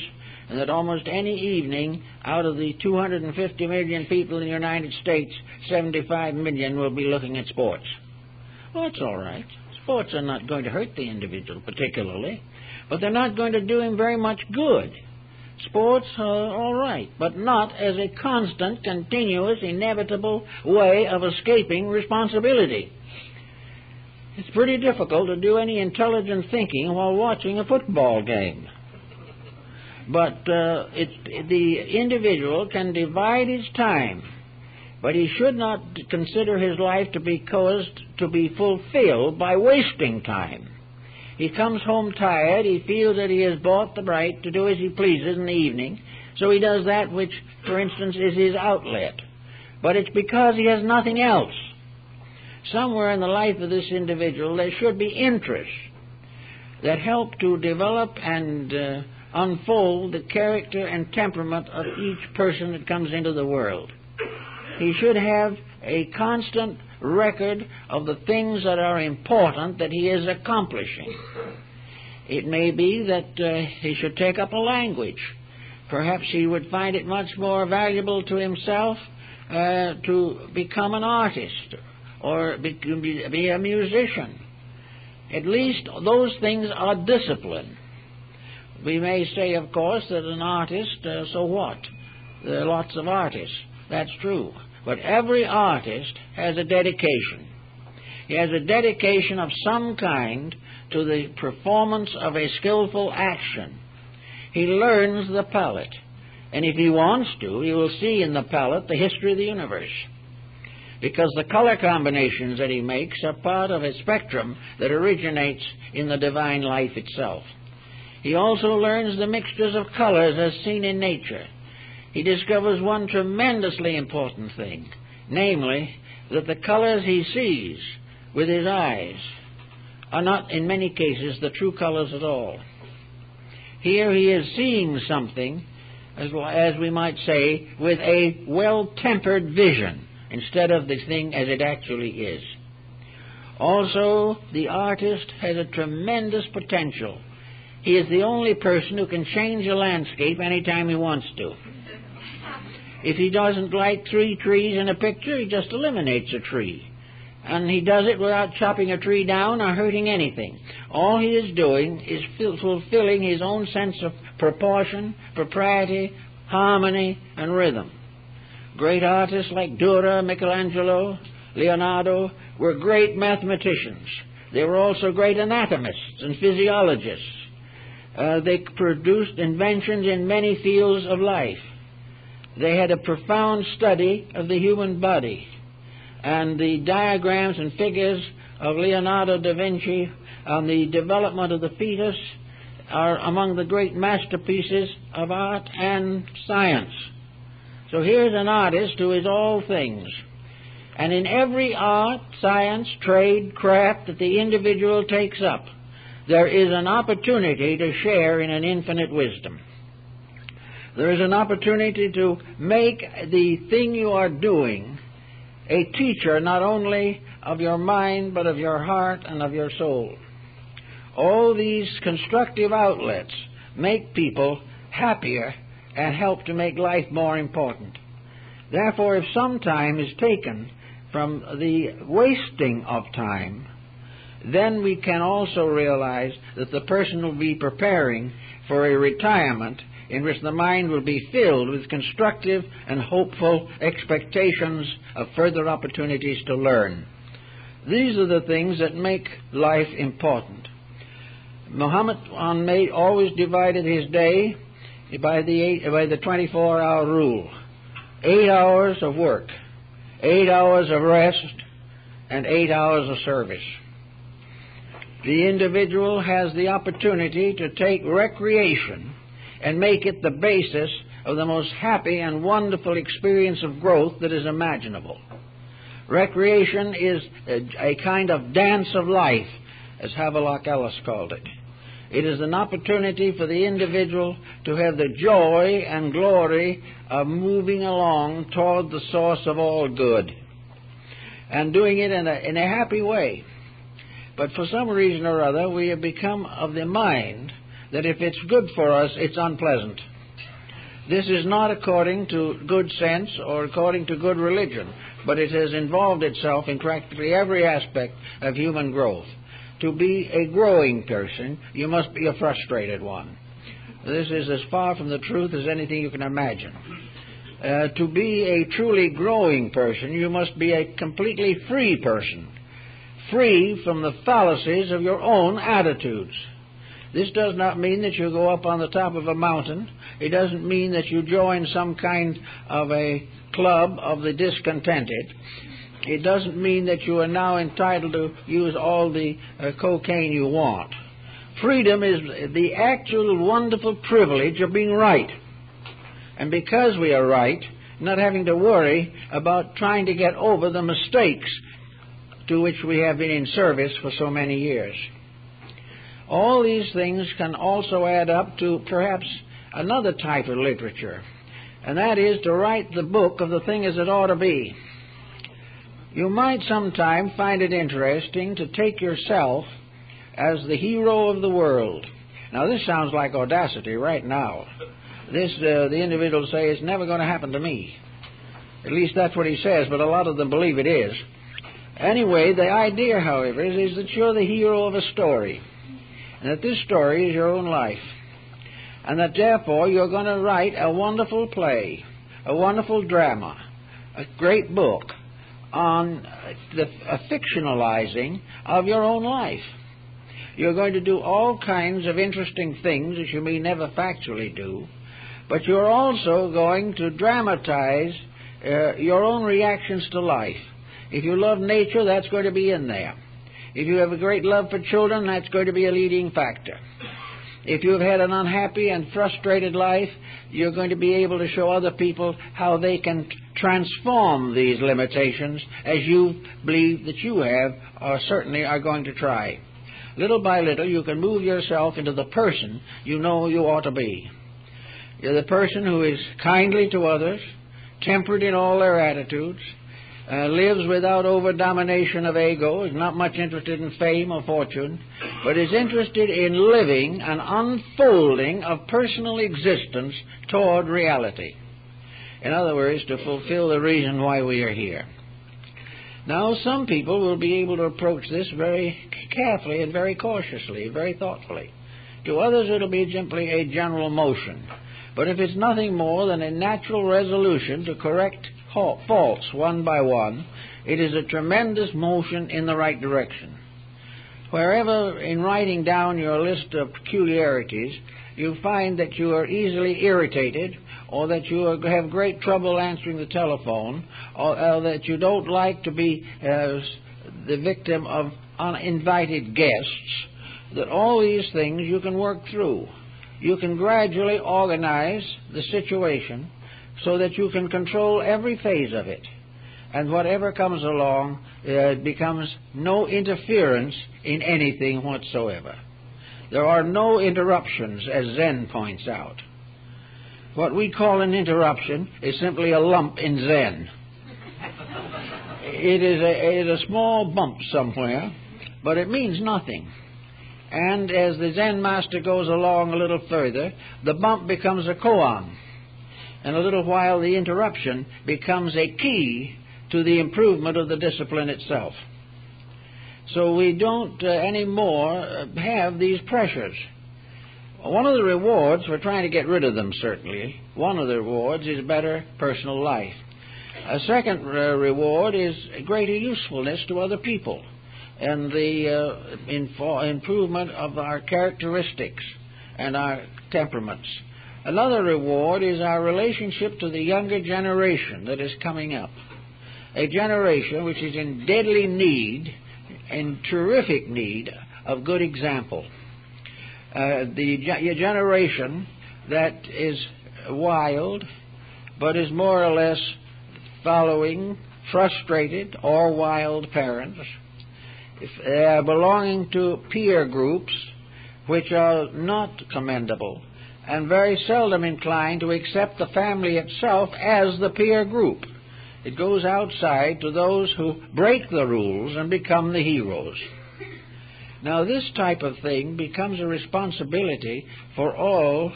and that almost any evening, out of the 250 million people in the United States, 75 million will be looking at sports. Well, that's all right. Sports are not going to hurt the individual particularly, but they're not going to do him very much good. Sports are all right, but not as a constant, continuous, inevitable way of escaping responsibility. It's pretty difficult to do any intelligent thinking while watching a football game. But the individual can divide his time, but he should not consider his life to be fulfilled by wasting time. He comes home tired, he feels that he has bought the right to do as he pleases in the evening, so he does that which, for instance, is his outlet. But it's because he has nothing else. Somewhere in the life of this individual there should be interests that help to develop and unfold the character and temperament of each person that comes into the world. He should have a constant record of the things that are important that he is accomplishing. It may be that he should take up a language. Perhaps he would find it much more valuable to himself to become an artist or be a musician. At least those things are discipline. We may say, of course, that an artist, so what? There are lots of artists. That's true. But every artist has a dedication. He has a dedication of some kind to the performance of a skillful action. He learns the palette. And if he wants to, he will see in the palette the history of the universe. Because the color combinations that he makes are part of a spectrum that originates in the divine life itself. He also learns the mixtures of colors as seen in nature. He discovers one tremendously important thing, namely, that the colors he sees with his eyes are not, in many cases, the true colors at all. Here he is seeing something, as we might say, with a well-tempered vision, instead of the thing as it actually is. Also, the artist has a tremendous potential. He is the only person who can change a landscape anytime he wants to. If he doesn't like 3 trees in a picture, he just eliminates a tree. And he does it without chopping a tree down or hurting anything. All he is doing is fulfilling his own sense of proportion, propriety, harmony, and rhythm. Great artists like Dürer, Michelangelo, Leonardo were great mathematicians. They were also great anatomists and physiologists. They produced inventions in many fields of life. They had a profound study of the human body, and the diagrams and figures of Leonardo da Vinci on the development of the fetus are among the great masterpieces of art and science. So here's an artist who is all things. And in every art, science, trade, craft that the individual takes up, there is an opportunity to share in an infinite wisdom. There is an opportunity to make the thing you are doing a teacher not only of your mind, but of your heart and of your soul. All these constructive outlets make people happier and help to make life more important. Therefore, if some time is taken from the wasting of time, then we can also realize that the person will be preparing for a retirement in which the mind will be filled with constructive and hopeful expectations of further opportunities to learn. These are the things that make life important. Muhammad always divided his day by the 24-hour rule. 8 hours of work, 8 hours of rest, and 8 hours of service. The individual has the opportunity to take recreation and make it the basis of the most happy and wonderful experience of growth that is imaginable. Recreation is a kind of dance of life, as Havelock Ellis called it. It is an opportunity for the individual to have the joy and glory of moving along toward the source of all good, and doing it in a happy way. But for some reason or other, we have become of the mind that if it's good for us, it's unpleasant. This is not according to good sense or according to good religion, but it has involved itself in practically every aspect of human growth. To be a growing person, you must be a frustrated one. This is as far from the truth as anything you can imagine. To be a truly growing person, you must be a completely free person, free from the fallacies of your own attitudes. This does not mean that you go up on the top of a mountain. It doesn't mean that you join some kind of a club of the discontented. It doesn't mean that you are now entitled to use all the cocaine you want. Freedom is the actual wonderful privilege of being right. And because we are right, not having to worry about trying to get over the mistakes to which we have been in service for so many years. All these things can also add up to perhaps another type of literature, and that is to write the book of the thing as it ought to be. You might sometime find it interesting to take yourself as the hero of the world. Now, this sounds like audacity right now. The individual say, it's never going to happen to me. At least that's what he says, but a lot of them believe it is. Anyway, the idea, however, is that you're the hero of a story, and that this story is your own life, and that therefore you're going to write a wonderful play, a wonderful drama, a great book on a fictionalizing of your own life. You're going to do all kinds of interesting things that you may never factually do, but you're also going to dramatize your own reactions to life. If you love nature, that's going to be in there. If you have a great love for children, that's going to be a leading factor. If you've had an unhappy and frustrated life, you're going to be able to show other people how they can transform these limitations, as you believe that you have, or certainly are going to try. Little by little, you can move yourself into the person you know you ought to be. You're the person who is kindly to others, tempered in all their attitudes, lives without over-domination of ego, is not much interested in fame or fortune, but is interested in living an unfolding of personal existence toward reality. In other words, to fulfill the reason why we are here. Now, some people will be able to approach this very carefully and very cautiously, very thoughtfully. To others, it'll be simply a general motion. But if it's nothing more than a natural resolution to correct faults one by one, it is a tremendous motion in the right direction. Wherever in writing down your list of peculiarities you find that you are easily irritated, or that you have great trouble answering the telephone, or that you don't like to be the victim of uninvited guests, that all these things you can work through. You can gradually organize the situation so that you can control every phase of it. And whatever comes along, it becomes no interference in anything whatsoever. There are no interruptions, as Zen points out. What we call an interruption is simply a lump in Zen. It is a small bump somewhere, but it means nothing. And as the Zen master goes along a little further, the bump becomes a koan. In a little while, the interruption becomes a key to the improvement of the discipline itself. So we don't anymore have these pressures. One of the rewards for trying to get rid of them, certainly, one of the rewards is better personal life. A second reward is greater usefulness to other people. and the improvement of our characteristics and our temperaments. Another reward is our relationship to the younger generation that is coming up, a generation which is in deadly need, in terrific need of good example. The generation that is wild, but is more or less following frustrated or wild parents, belonging to peer groups which are not commendable, and very seldom inclined to accept the family itself as the peer group. It goes outside to those who break the rules and become the heroes. Now, this type of thing becomes a responsibility for all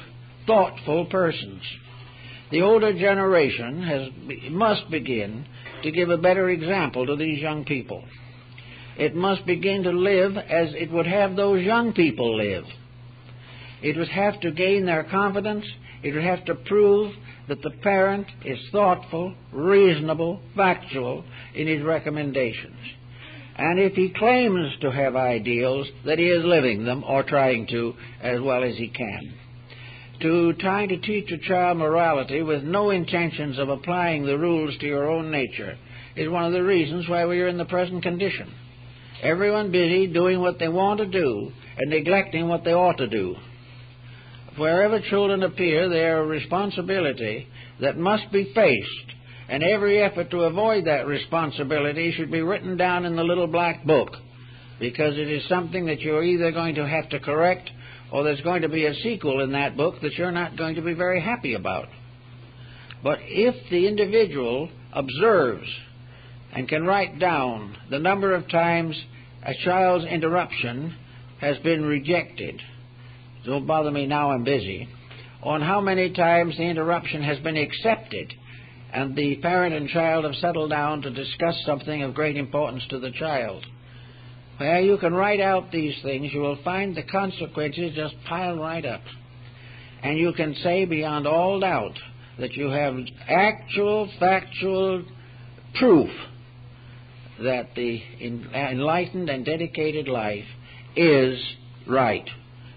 thoughtful persons. The older generation must begin to give a better example to these young people. It must begin to live as it would have those young people live. It would have to gain their confidence. It would have to prove that the parent is thoughtful, reasonable, factual in his recommendations. And if he claims to have ideals, that he is living them or trying to as well as he can. Trying to teach a child morality with no intentions of applying the rules to your own nature is one of the reasons why we are in the present condition. Everyone busy doing what they want to do and neglecting what they ought to do. Wherever children appear, they are a responsibility that must be faced, and every effort to avoid that responsibility should be written down in the little black book, because it is something that you're either going to have to correct or there's going to be a sequel in that book that you're not going to be very happy about. But if the individual observes and can write down the number of times a child's interruption has been rejected, don't bother me now, I'm busy, on how many times the interruption has been accepted, and the parent and child have settled down to discuss something of great importance to the child. Well, you can write out these things, you will find the consequences just pile right up. And you can say beyond all doubt that you have actual, factual proof that the enlightened and dedicated life is right,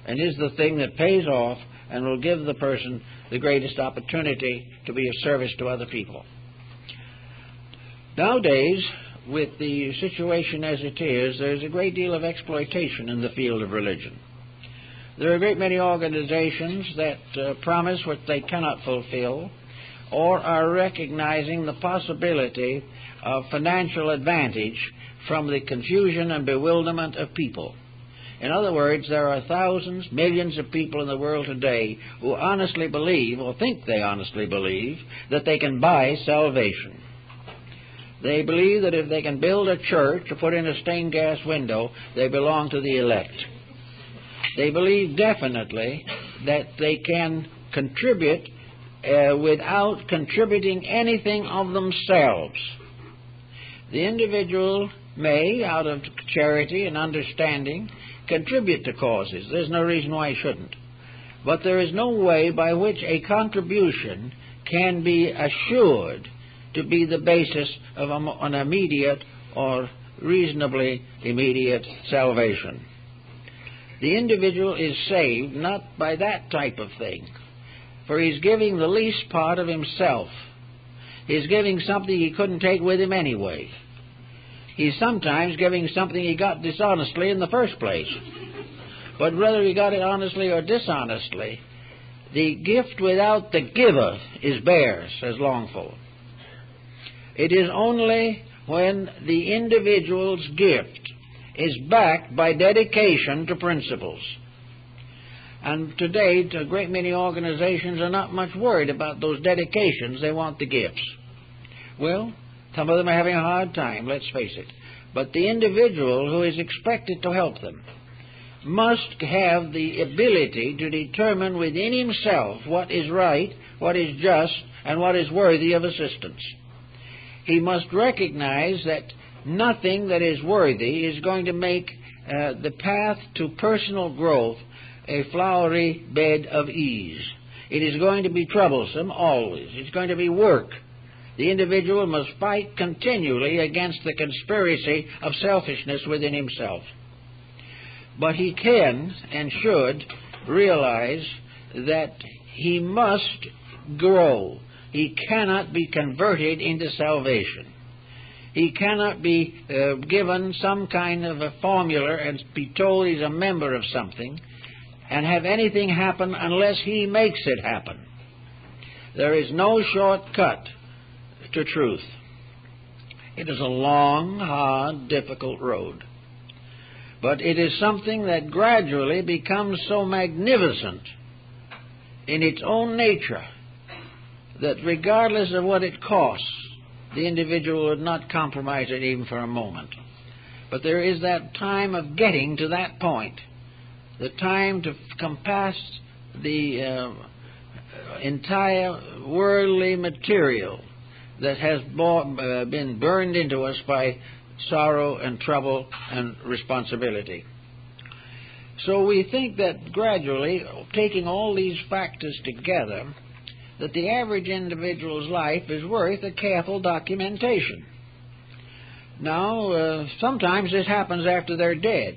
and is the thing that pays off and will give the person the greatest opportunity to be of service to other people. Nowadays, with the situation as it is, there's a great deal of exploitation in the field of religion. There are a great many organizations that promise what they cannot fulfill, or are recognizing the possibility of financial advantage from the confusion and bewilderment of people. In other words, there are thousands, millions of people in the world today who honestly believe, or think they honestly believe, that they can buy salvation. They believe that if they can build a church or put in a stained glass window, they belong to the elect. They believe definitely that they can contribute without contributing anything of themselves. The individual may, out of charity and understanding, contribute to causes. There's no reason why he shouldn't. But there is no way by which a contribution can be assured to be the basis of an immediate or reasonably immediate salvation. The individual is saved not by that type of thing, for he's giving the least part of himself. He's giving something he couldn't take with him anyway. He's sometimes giving something he got dishonestly in the first place. But whether he got it honestly or dishonestly, the gift without the giver is bare, says Longfellow. It is only when the individual's gift is backed by dedication to principles. And today, a great many organizations are not much worried about those dedications. They want the gifts. Well, some of them are having a hard time, let's face it. But the individual who is expected to help them must have the ability to determine within himself what is right, what is just, and what is worthy of assistance. He must recognize that nothing that is worthy is going to make the path to personal growth a flowery bed of ease. It is going to be troublesome always. It's going to be work. The individual must fight continually against the conspiracy of selfishness within himself. But he can and should realize that he must grow. He cannot be converted into salvation. He cannot be given some kind of a formula and be told he's a member of something and have anything happen unless he makes it happen. There is no shortcut to truth. It is a long, hard, difficult road. But it is something that gradually becomes so magnificent in its own nature that regardless of what it costs, the individual would not compromise it even for a moment. But there is that time of getting to that point, the time to compass the entire worldly material that has been burned into us by sorrow and trouble and responsibility. So we think that gradually, taking all these factors together, that the average individual's life is worth a careful documentation. Now, sometimes this happens after they're dead.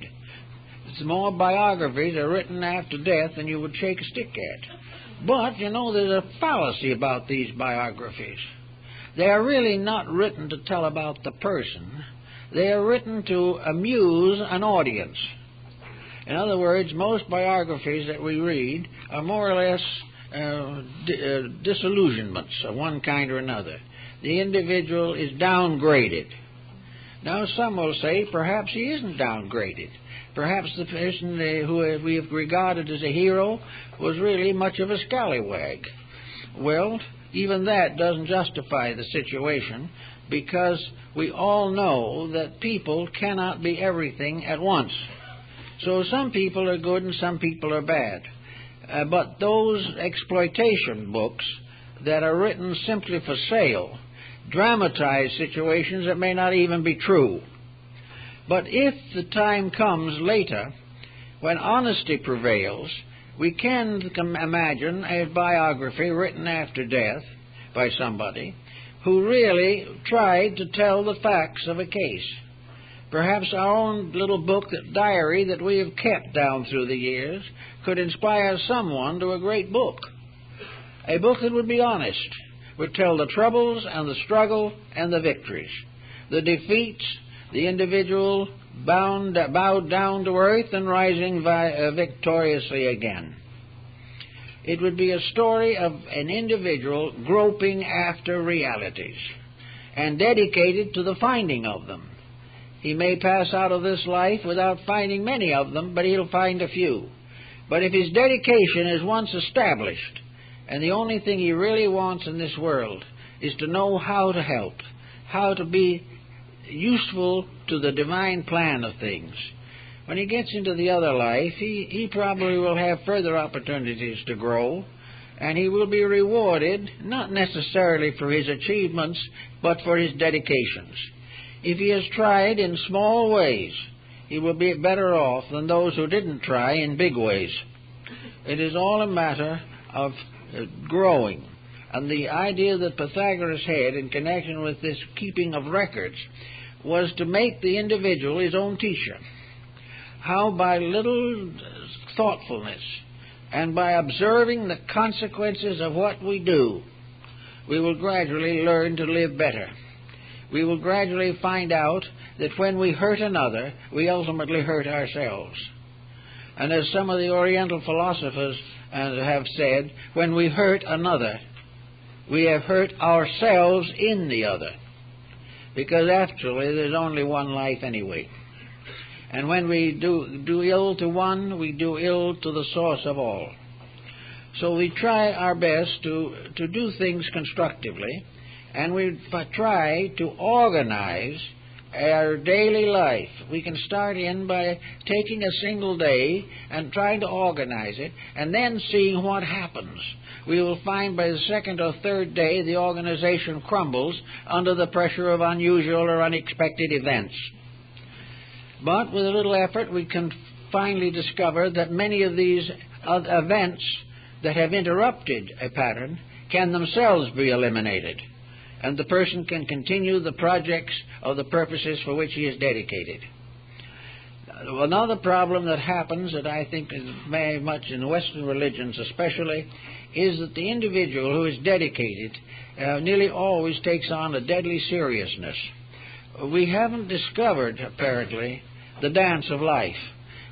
It's more biographies are written after death than you would shake a stick at. But, you know, there's a fallacy about these biographies. They are really not written to tell about the person. They are written to amuse an audience. In other words, most biographies that we read are more or less disillusionments of one kind or another. The individual is downgraded. Now, some will say perhaps he isn't downgraded. Perhaps the person who we have regarded as a hero was really much of a scallywag. Well, even that doesn't justify the situation, because we all know that people cannot be everything at once. So some people are good and some people are bad. But those exploitation books that are written simply for sale dramatize situations that may not even be true. But if the time comes later when honesty prevails, we can imagine a biography written after death by somebody who really tried to tell the facts of a case. Perhaps our own little book, diary, that we have kept down through the years could inspire someone to a great book. A book that would be honest, would tell the troubles and the struggle and the victories, the defeats, the individual bowed down to earth and rising victoriously again. It would be a story of an individual groping after realities and dedicated to the finding of them. He may pass out of this life without finding many of them, but he'll find a few. But if his dedication is once established, and the only thing he really wants in this world is to know how to help, how to be useful to the divine plan of things, when he gets into the other life, he probably will have further opportunities to grow, and he will be rewarded not necessarily for his achievements, but for his dedications. If he has tried in small ways, he will be better off than those who didn't try in big ways. It is all a matter of growing. And the idea that Pythagoras had in connection with this keeping of records was to make the individual his own teacher. How by little thoughtfulness and by observing the consequences of what we do, we will gradually learn to live better. We will gradually find out that when we hurt another, we ultimately hurt ourselves. And as some of the Oriental philosophers have said, when we hurt another, we have hurt ourselves in the other. Because actually, there's only one life anyway. And when we do ill to one, we do ill to the source of all. So we try our best to do things constructively, and we try to organize our daily life. We can start in by taking a single day and trying to organize it, and then seeing what happens. We will find by the second or third day the organization crumbles under the pressure of unusual or unexpected events. But with a little effort, we can finally discover that many of these events that have interrupted a pattern can themselves be eliminated. and the person can continue the projects or the purposes for which he is dedicated. Another problem that happens, that I think is very much in Western religions especially, is that the individual who is dedicated nearly always takes on a deadly seriousness. We haven't discovered, apparently, the dance of life.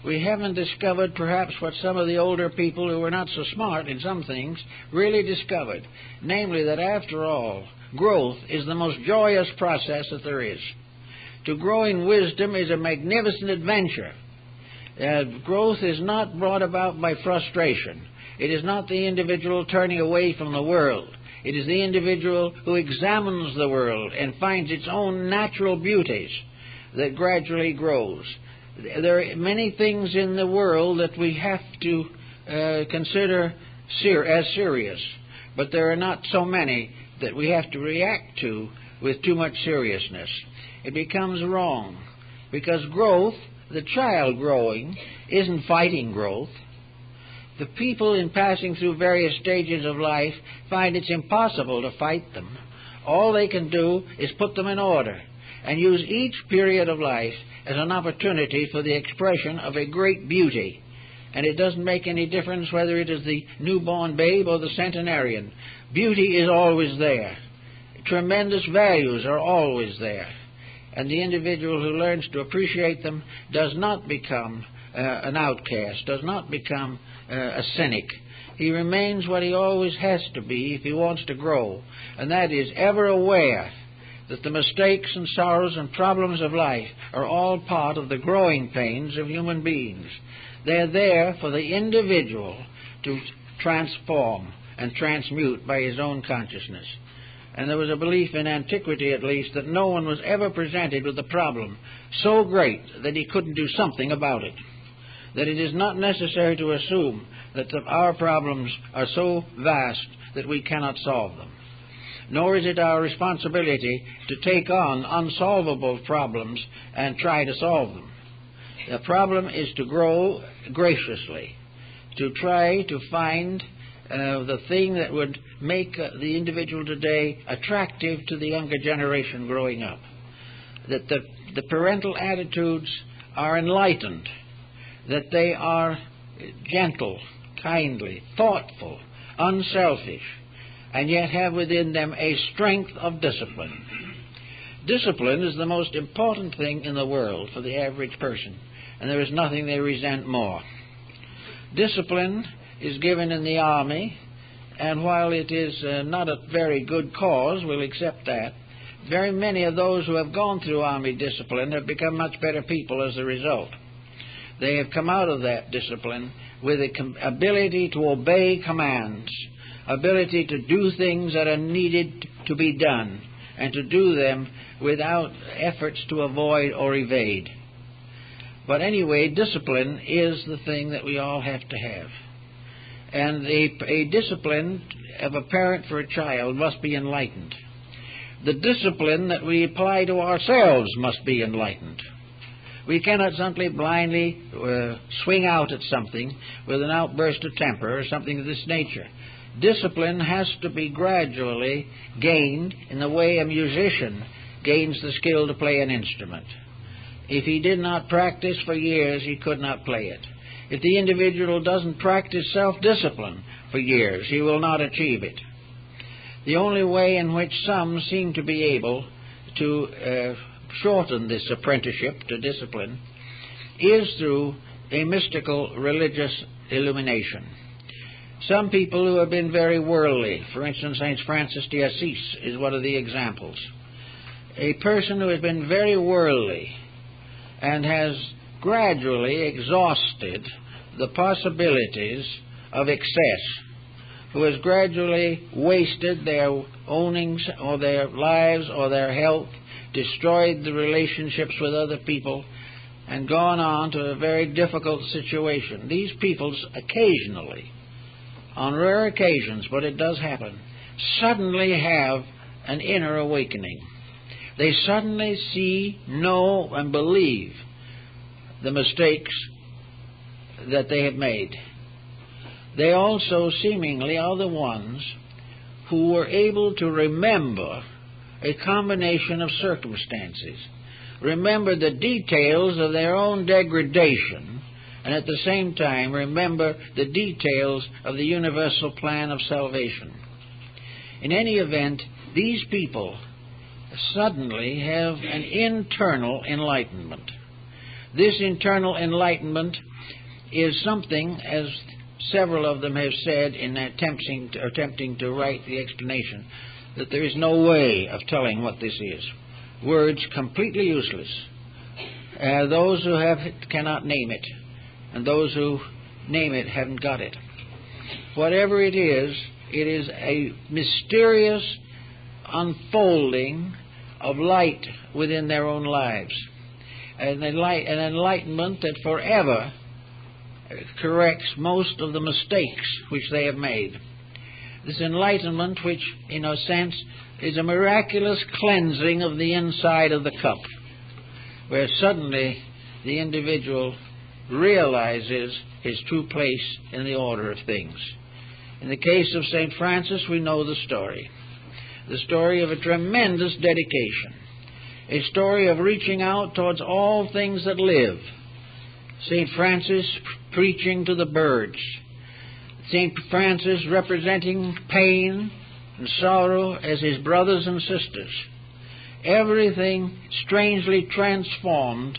We haven't discovered perhaps what some of the older people who were not so smart in some things really discovered, namely that after all, growth is the most joyous process that there is. To grow in wisdom is a magnificent adventure. Growth is not brought about by frustration. It is not the individual turning away from the world. It is the individual who examines the world and finds its own natural beauties that gradually grows. There are many things in the world that we have to consider as serious, but there are not so many that we have to react to with too much seriousness. It becomes wrong, because growth, the child growing, isn't fighting growth. The people in passing through various stages of life find it's impossible to fight them. All they can do is put them in order and use each period of life as an opportunity for the expression of a great beauty. And it doesn't make any difference whether it is the newborn babe or the centenarian. Beauty is always there. Tremendous values are always there. And the individual who learns to appreciate them does not become an outcast, does not become a cynic. He remains what he always has to be if he wants to grow, and that is ever aware that the mistakes and sorrows and problems of life are all part of the growing pains of human beings. They're there for the individual to transform and transmute by his own consciousness. And there was a belief in antiquity, at least, that no one was ever presented with a problem so great that he couldn't do something about it. That it is not necessary to assume that our problems are so vast that we cannot solve them. Nor is it our responsibility to take on unsolvable problems and try to solve them. The problem is to grow graciously, to try to find the thing that would make the individual today attractive to the younger generation growing up. That the parental attitudes are enlightened, that they are gentle, kindly, thoughtful, unselfish, and yet have within them a strength of discipline. Discipline is the most important thing in the world for the average person, and there is nothing they resent more. Discipline is given in the army, and while it is not a very good cause, we'll accept that, very many of those who have gone through army discipline have become much better people as a result. They have come out of that discipline with the ability to obey commands, ability to do things that are needed to be done, and to do them without efforts to avoid or evade. But anyway, discipline is the thing that we all have to have. And a discipline of a parent for a child must be enlightened. The discipline that we apply to ourselves must be enlightened. We cannot simply blindly swing out at something with an outburst of temper or something of this nature. Discipline has to be gradually gained in the way a musician gains the skill to play an instrument. If he did not practice for years, he could not play it. If the individual doesn't practice self-discipline for years, he will not achieve it. The only way in which some seem to be able to shorten this apprenticeship to discipline is through a mystical religious illumination. Some people who have been very worldly, for instance, St. Francis de Assisi is one of the examples. A person who has been very worldly and has gradually exhausted the possibilities of excess, who has gradually wasted their ownings or their lives or their health, destroyed the relationships with other people, and gone on to a very difficult situation. These people occasionally, on rare occasions, but it does happen, suddenly have an inner awakening. They suddenly see, know, and believe the mistakes that they have made. They also seemingly are the ones who were able to remember a combination of circumstances. Remember the details of their own degradation, and at the same time remember the details of the universal plan of salvation. In any event, these people suddenly have an internal enlightenment. This internal enlightenment is something, as several of them have said in attempting to write the explanation, that there is no way of telling what this is. Words completely useless. Those who have it cannot name it, and those who name it haven't got it. Whatever it is a mysterious unfolding of light within their own lives. An enlightenment that forever corrects most of the mistakes which they have made. This enlightenment which, in a sense, is a miraculous cleansing of the inside of the cup, where suddenly the individual realizes his true place in the order of things. In the case of St. Francis, we know the story of a tremendous dedication, a story of reaching out towards all things that live. St. Francis preaching to the birds, St. Francis representing pain and sorrow as his brothers and sisters. Everything strangely transformed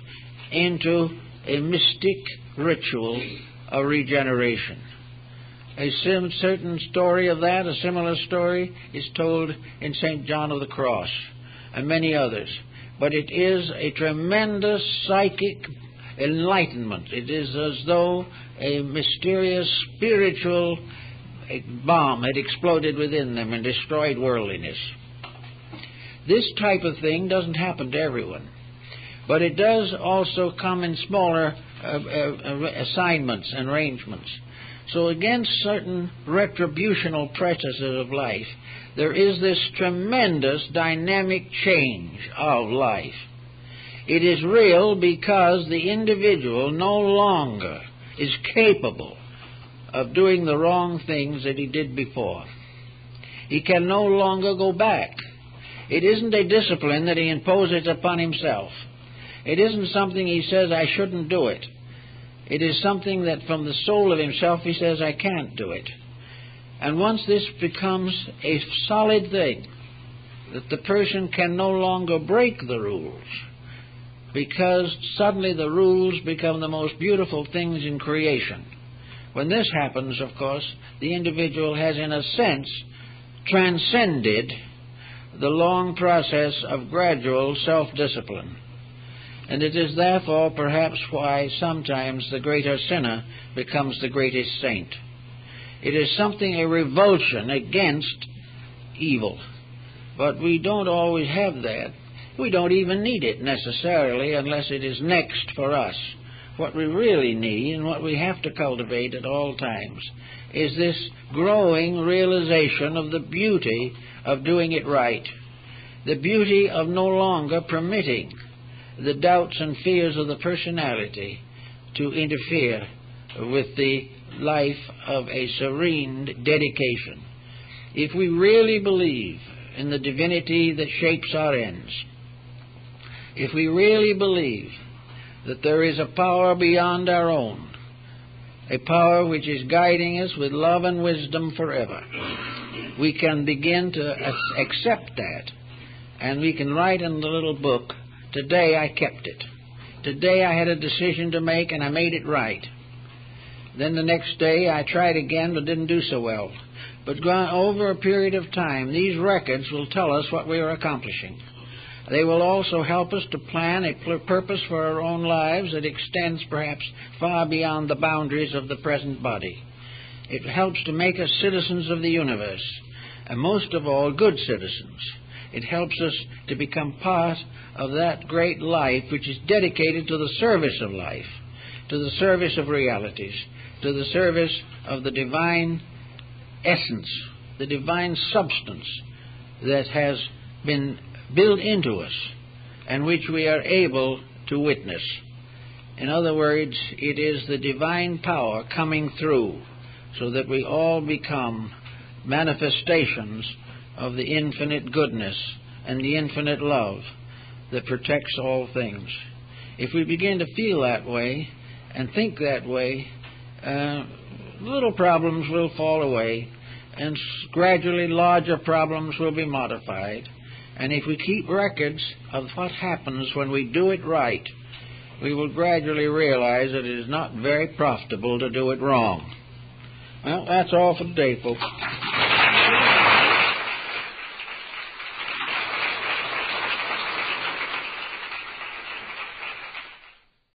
into a mystic ritual of regeneration. A certain story of that, a similar story, is told in St. John of the Cross and many others. But it is a tremendous psychic enlightenment. It is as though a mysterious spiritual bomb had exploded within them and destroyed worldliness. This type of thing doesn't happen to everyone, but it does also come in smaller assignments and arrangements. So against certain retributional practices of life, there is this tremendous dynamic change of life. It is real because the individual no longer is capable of doing the wrong things that he did before. He can no longer go back. It isn't a discipline that he imposes upon himself. It isn't something he says, I shouldn't do it. It is something that from the soul of himself he says, I can't do it. And once this becomes a solid thing, that the person can no longer break the rules, because suddenly the rules become the most beautiful things in creation. When this happens, of course, the individual has, in a sense, transcended the long process of gradual self-discipline. And it is therefore perhaps why sometimes the greater sinner becomes the greatest saint. It is something, a revulsion against evil. But we don't always have that. We don't even need it necessarily unless it is next for us. What we really need and what we have to cultivate at all times is this growing realization of the beauty of doing it right. The beauty of no longer permitting the doubts and fears of the personality to interfere with the life of a serene dedication. If we really believe in the divinity that shapes our ends, if we really believe that there is a power beyond our own, a power which is guiding us with love and wisdom forever, we can begin to accept that, and we can write in the little book, today I kept it. Today I had a decision to make and I made it right. Then the next day I tried again but didn't do so well. But over a period of time, these records will tell us what we are accomplishing. They will also help us to plan a purpose for our own lives that extends perhaps far beyond the boundaries of the present body. It helps to make us citizens of the universe, and most of all, good citizens. It helps us to become part of that great life which is dedicated to the service of life, to the service of realities, to the service of the divine essence, the divine substance that has been built into us and which we are able to witness. In other words, it is the divine power coming through so that we all become manifestations of the infinite goodness and the infinite love that protects all things. If we begin to feel that way and think that way, little problems will fall away, and gradually larger problems will be modified. And if we keep records of what happens when we do it right, we will gradually realize that it is not very profitable to do it wrong. Well, that's all for today, folks.